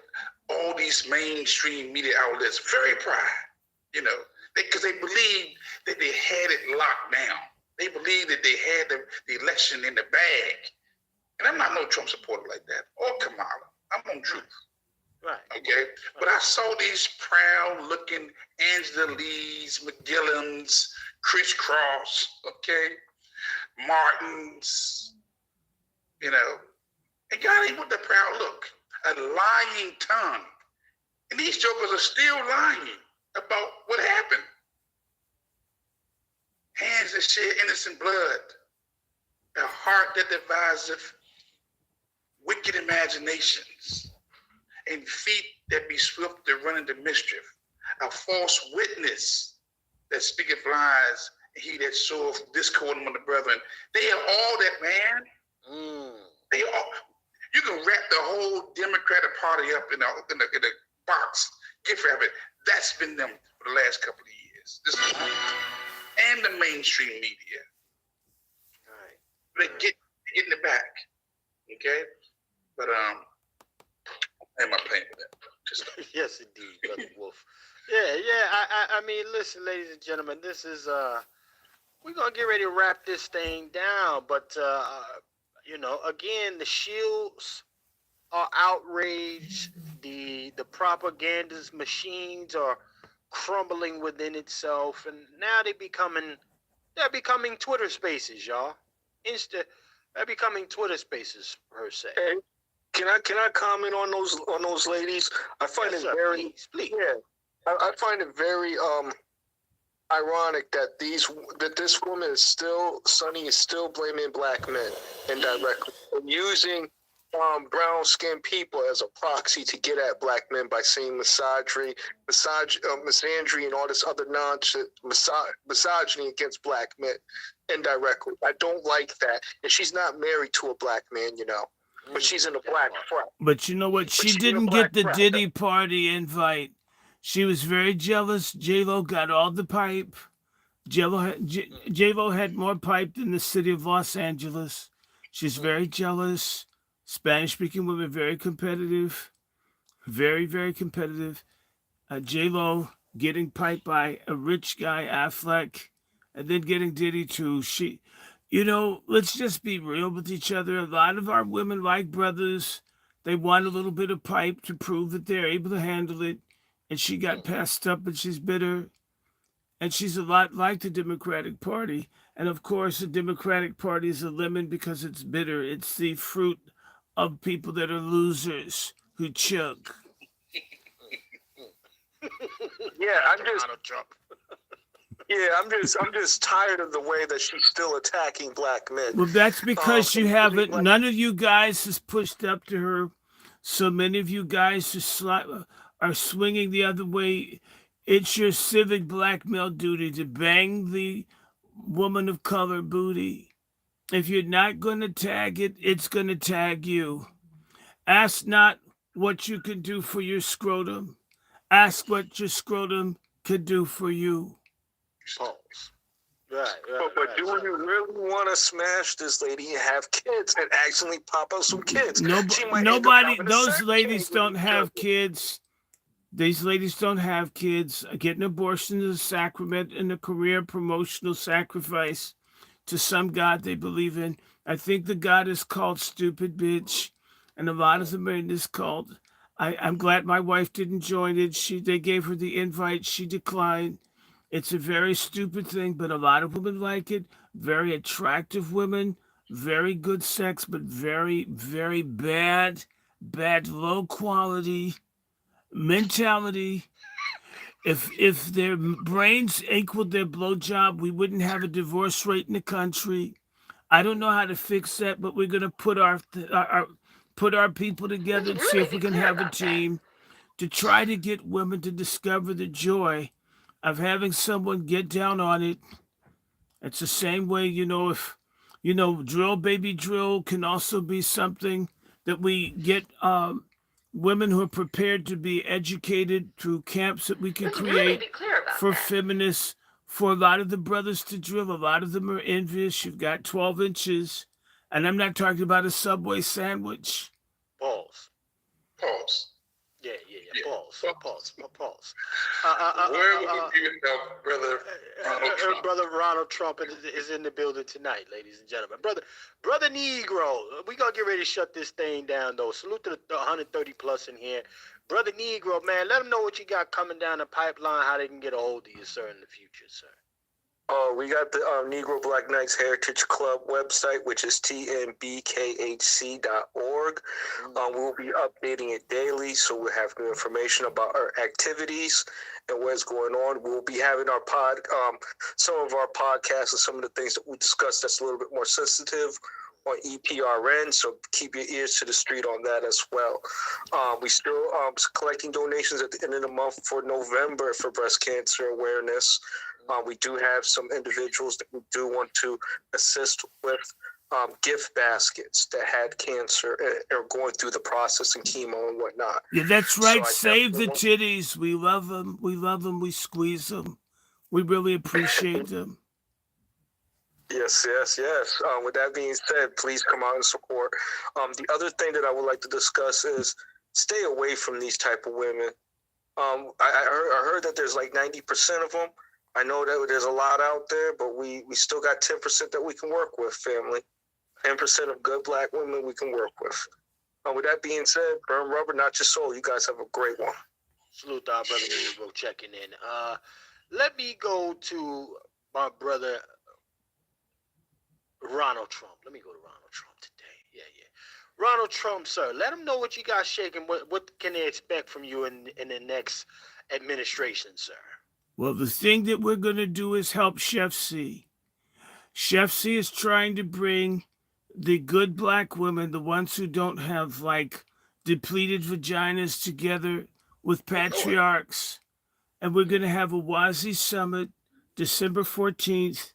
all these mainstream media outlets, very pride, you know, because they believed that they had it locked down. They believed that they had the election in the bag. And I'm not no Trump supporter like that, or Kamala. I'm on truth. Right. Okay? But I saw these proud-looking Angela Lees, McGillans, Chris Cross, okay, Martins, you know, and God ain't with the proud look, a lying tongue. And these jokers are still lying about what happened. Hands that shed innocent blood, a heart that deviseth wicked imaginations, and feet that be swift to run into mischief, a false witness that speaketh lies, and he that soweth discord among the brethren. They are all that, man. They all. You can wrap the whole Democratic Party up in a box, gift wrap it. That's been them for the last couple of years. This is and the mainstream media. All right. They get in the back. Okay? But am I playing with that? Yes, indeed, Brother Wolf. Yeah. I mean, listen, ladies and gentlemen, this is we're gonna get ready to wrap this thing down. But you know, again, the shields are outraged. The propagandist machines are crumbling within itself, and now they're becoming Twitter Spaces, y'all. They're becoming Twitter Spaces per se. Hey, can I comment on those ladies? I find it very please. Yeah, I find it very ironic that this woman is still, Sonny is still blaming black men indirectly and using brown-skinned people as a proxy to get at black men by saying misandry, and all this other nonsense, misogyny against black men indirectly. I don't like that. And she's not married to a black man, you know, but she's in a black frat. But you know what? She didn't get the Diddy party invite. She was very jealous. J-Lo got all the pipe. J-Lo had more pipe than the city of Los Angeles. She's very jealous. Spanish-speaking women, very competitive. Very, very competitive. J-Lo getting piped by a rich guy, Affleck, and then getting Diddy too. Let's just be real with each other. A lot of our women like brothers. They want a little bit of pipe to prove that they're able to handle it. And she got passed up and she's bitter. And she's a lot like the Democratic Party. And of course, the Democratic Party is a lemon because it's bitter. It's the fruit of people that are losers who choke. Yeah, I'm just tired of the way that she's still attacking black men. Well, that's because you haven't. None of you guys has pushed up to her. So many of you guys are swinging the other way. It's your civic black male duty to bang the woman of color booty. If you're not going to tag it, it's going to tag you. Ask not what you can do for your scrotum. Ask what your scrotum can do for you. Pause. Right. But do you really want to smash this lady and have kids and actually pop out some kids? Nobody, those ladies don't have kids. These ladies don't have kids. Getting an abortion is a sacrament and a career promotional sacrifice to some God they believe in. I think the God is called stupid bitch. And a lot of them are in this cult. I'm glad my wife didn't join it. They gave her the invite. She declined. It's a very stupid thing, but a lot of women like it. Very attractive women. Very good sex, but very, very bad, low quality mentality. If their brains equaled their blowjob, we wouldn't have a divorce rate in the country. I don't know how to fix that, but we're gonna put our people together and see if we can have a team to try to get women to discover the joy of having someone get down on it. It's the same way, if drill baby drill can also be something that we get women who are prepared to be educated through camps that we can create for feminists, for a lot of the brothers to drill. A lot of them are envious. You've got 12 inches. And I'm not talking about a Subway sandwich. Pause. Yeah. Pause. Where would you help, brother Ronald Trump? Brother Ronald Trump is in the building tonight, ladies and gentlemen. Brother Negro, we gonna get ready to shut this thing down though. Salute to the 130 plus in here. Brother Negro, man, let them know what you got coming down the pipeline, how they can get a hold of you, sir, in the future, sir. We got the Negro Black Knights Heritage Club website, which is tnbkhc.org. We'll be updating it daily, so we'll have new information about our activities and what's going on. We'll be having our some of our podcasts and some of the things that we discussed that's a little bit more sensitive on EPRN, so keep your ears to the street on that as well. We still collecting donations at the end of the month for November for breast cancer awareness. We do have some individuals that we do want to assist with gift baskets that had cancer and are going through the process and chemo and whatnot. Yeah, that's right. Save the titties. We love them. We squeeze them. We really appreciate them. Yes. With that being said, please come out and support. The other thing that I would like to discuss is stay away from these type of women. I heard that there's like 90% of them. I know that there's a lot out there, but we still got 10% that we can work with, family. 10% of good black women we can work with. With that being said, burn rubber, not your soul. You guys have a great one. Salute to our brother Negro checking in. Let me go to my brother Ronald Trump. Let me go to Ronald Trump today. Yeah. Ronald Trump, sir, let them know what you got shaking. What can they expect from you in the next administration, sir? Well, the thing that we're going to do is help Chef C. Chef C is trying to bring the good black women, the ones who don't have like depleted vaginas, together with patriarchs. And we're going to have a WASI Summit December 14th.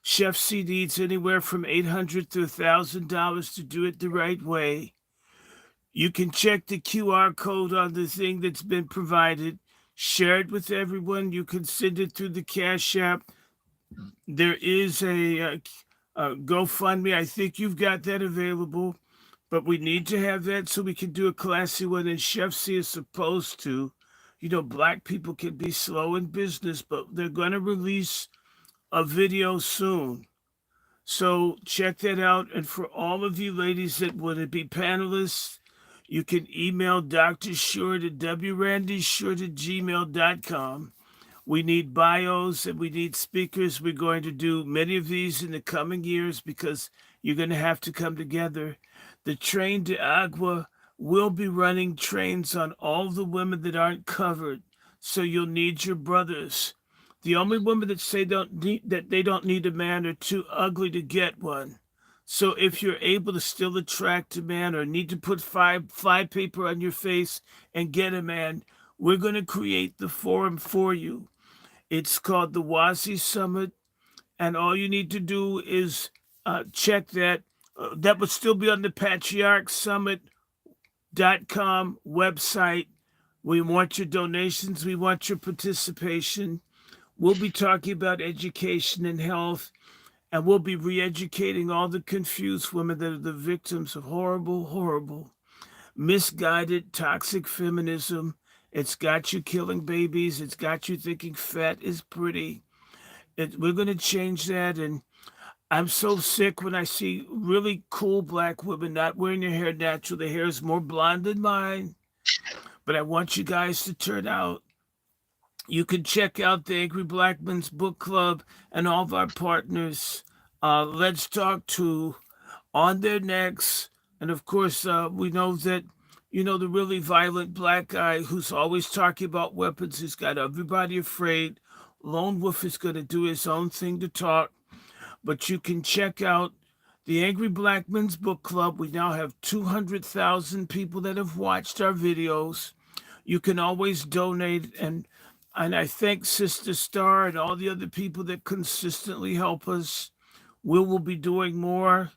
Chef C needs anywhere from $800 to $1,000 to do it the right way. You can check the QR code on the thing that's been provided. Share it with everyone. You can send it through the Cash App. There is a GoFundMe. I think you've got that available, but we need to have that so we can do a classy one. And Chef C is supposed to. You know, black people can be slow in business, but they're going to release a video soon. So check that out. And for all of you ladies that want to be panelists, you can email DrShort at DrRandyShort@gmail.com. We need bios and we need speakers. We're going to do many of these in the coming years because you're going to have to come together. The Train de Agua will be running trains on all the women that aren't covered. So you'll need your brothers. The only women that say that they don't need a man are too ugly to get one. So if you're able to still attract a man or need to put fly paper on your face and get a man, we're going to create the forum for you. It's called the WASI Summit, and all you need to do is check that. That would still be on the patriarchsummit.com website. We want your donations. We want your participation. We'll be talking about education and health, and we'll be re-educating all the confused women that are the victims of horrible, misguided, toxic feminism. It's got you killing babies. It's got you thinking fat is pretty. We're going to change that, and I'm so sick when I see really cool black women not wearing their hair natural. Their hair is more blonde than mine, but I want you guys to turn out. You can check out the Angry Black Men's Book Club and all of our partners. Let's Talk To on their necks. And of course, we know that, you know, the really violent black guy who's always talking about weapons, who's got everybody afraid. Lone Wolf is going to do his own thing to talk. But you can check out the Angry Black Men's Book Club. We now have 200,000 people that have watched our videos. You can always donate, and I thank Sister Star and all the other people that consistently help us. We will be doing more.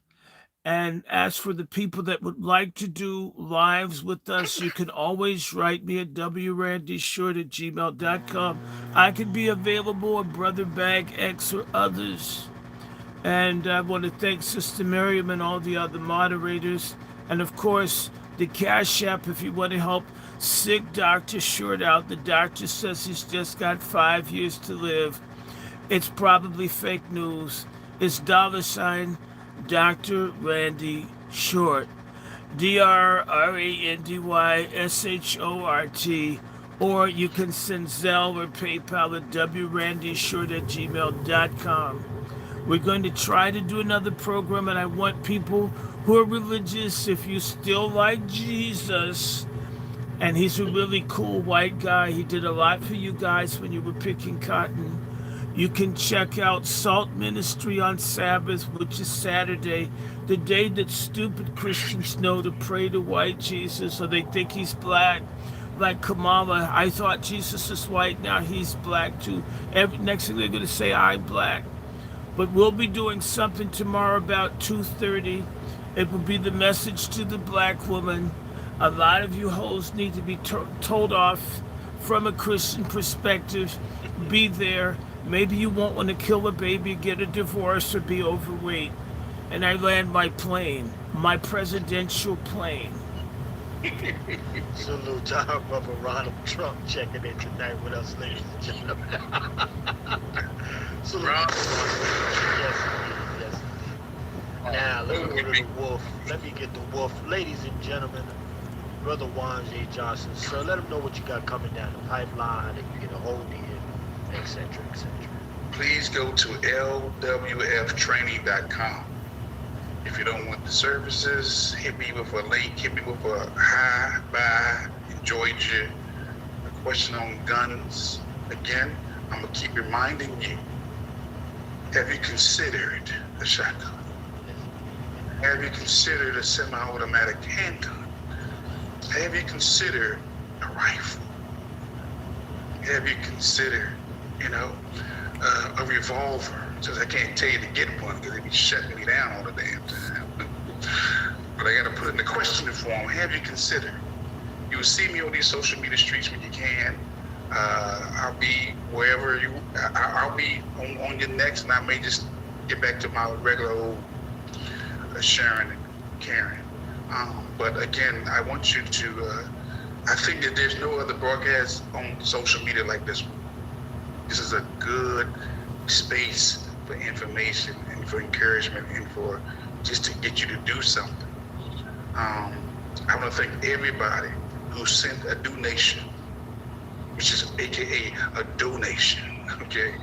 And as for the people that would like to do lives with us, you can always write me at DrRandyShort@gmail.com. I can be available, or Brother Bag X or others. And I want to thank Sister Miriam and all the other moderators. And of course, the Cash App, if you want to help sick Dr. Short out. The doctor says he's just got 5 years to live. It's probably fake news. It's $ Dr. Randy Short. DrRandyShort. Or you can send Zelle or PayPal at WRandyShort@gmail.com. We're going to try to do another program, and I want people who are religious, if you still like Jesus, and he's a really cool white guy. He did a lot for you guys when you were picking cotton. You can check out Salt Ministry on Sabbath, which is Saturday, the day that stupid Christians know to pray to white Jesus, or they think he's black. Like Kamala, I thought Jesus is white, now he's black too. Next thing they're going to say, I'm black. But we'll be doing something tomorrow about 2:30. It will be the message to the black woman. A lot of you hoes need to be told off from a Christian perspective. Be there. Maybe you won't want to kill a baby, get a divorce, or be overweight. And I land my plane, my presidential plane. Salute to our brother Ronald Trump checking in tonight with us, ladies and gentlemen. Salute. Yes. Now, let me go to the wolf. Let me get the wolf. Ladies and gentlemen, Brother Juan J. Johnson, sir, let them know what you got coming down the pipeline, and you get a hold of it, etc., etc. Please go to lwftraining.com. If you don't want the services, hit me with a link, hit me with a hi, bye, enjoyed you, a question on guns, again, I'm going to keep reminding you, have you considered a shotgun? Have you considered a semi-automatic handgun? Have you considered a rifle? Have you considered, a revolver? Since I can't tell you to get one because they be shutting me down all the damn time. But I got to put it in the question form. Have you considered? You will see me on these social media streets when you can. I'll be wherever I'll be on your next, and I may just get back to my regular old Sharon and Karen. But again, I want you to, I think that there's no other broadcast on social media like this one. This is a good space for information and for encouragement and for just to get you to do something. I want to thank everybody who sent a donation, which is AKA a donation, okay?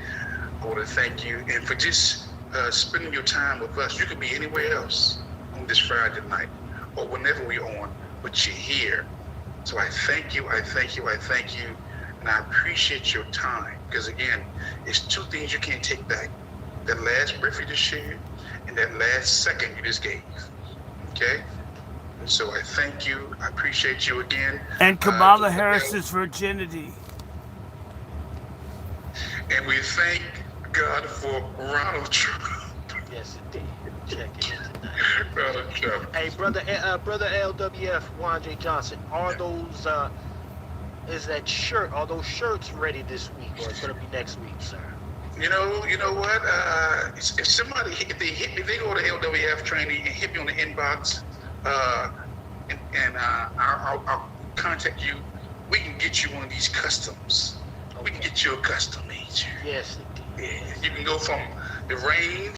I want to thank you, and for just spending your time with us. You could be anywhere else on this Friday night or whenever we're on, but you're here. So I thank you, I thank you, I thank you, and I appreciate your time, because again, it's two things you can't take back. That last breath you just shared and that last second you just gave, okay? And so I thank you, I appreciate you again. And Kamala Harris's virginity. And we thank God for Ronald Trump. Yes, indeed. Check it tonight. Ronald Trump. Hey, brother LWF, Juan J. Johnson, are those are those shirts ready this week, or it's gonna be next week, sir? You know what? If somebody if they go to LWF training and hit me on the inbox, and I'll contact you. We can get you one of these customs. Okay. We can get you a custom made. Yes, indeed. Yeah, you can go from the range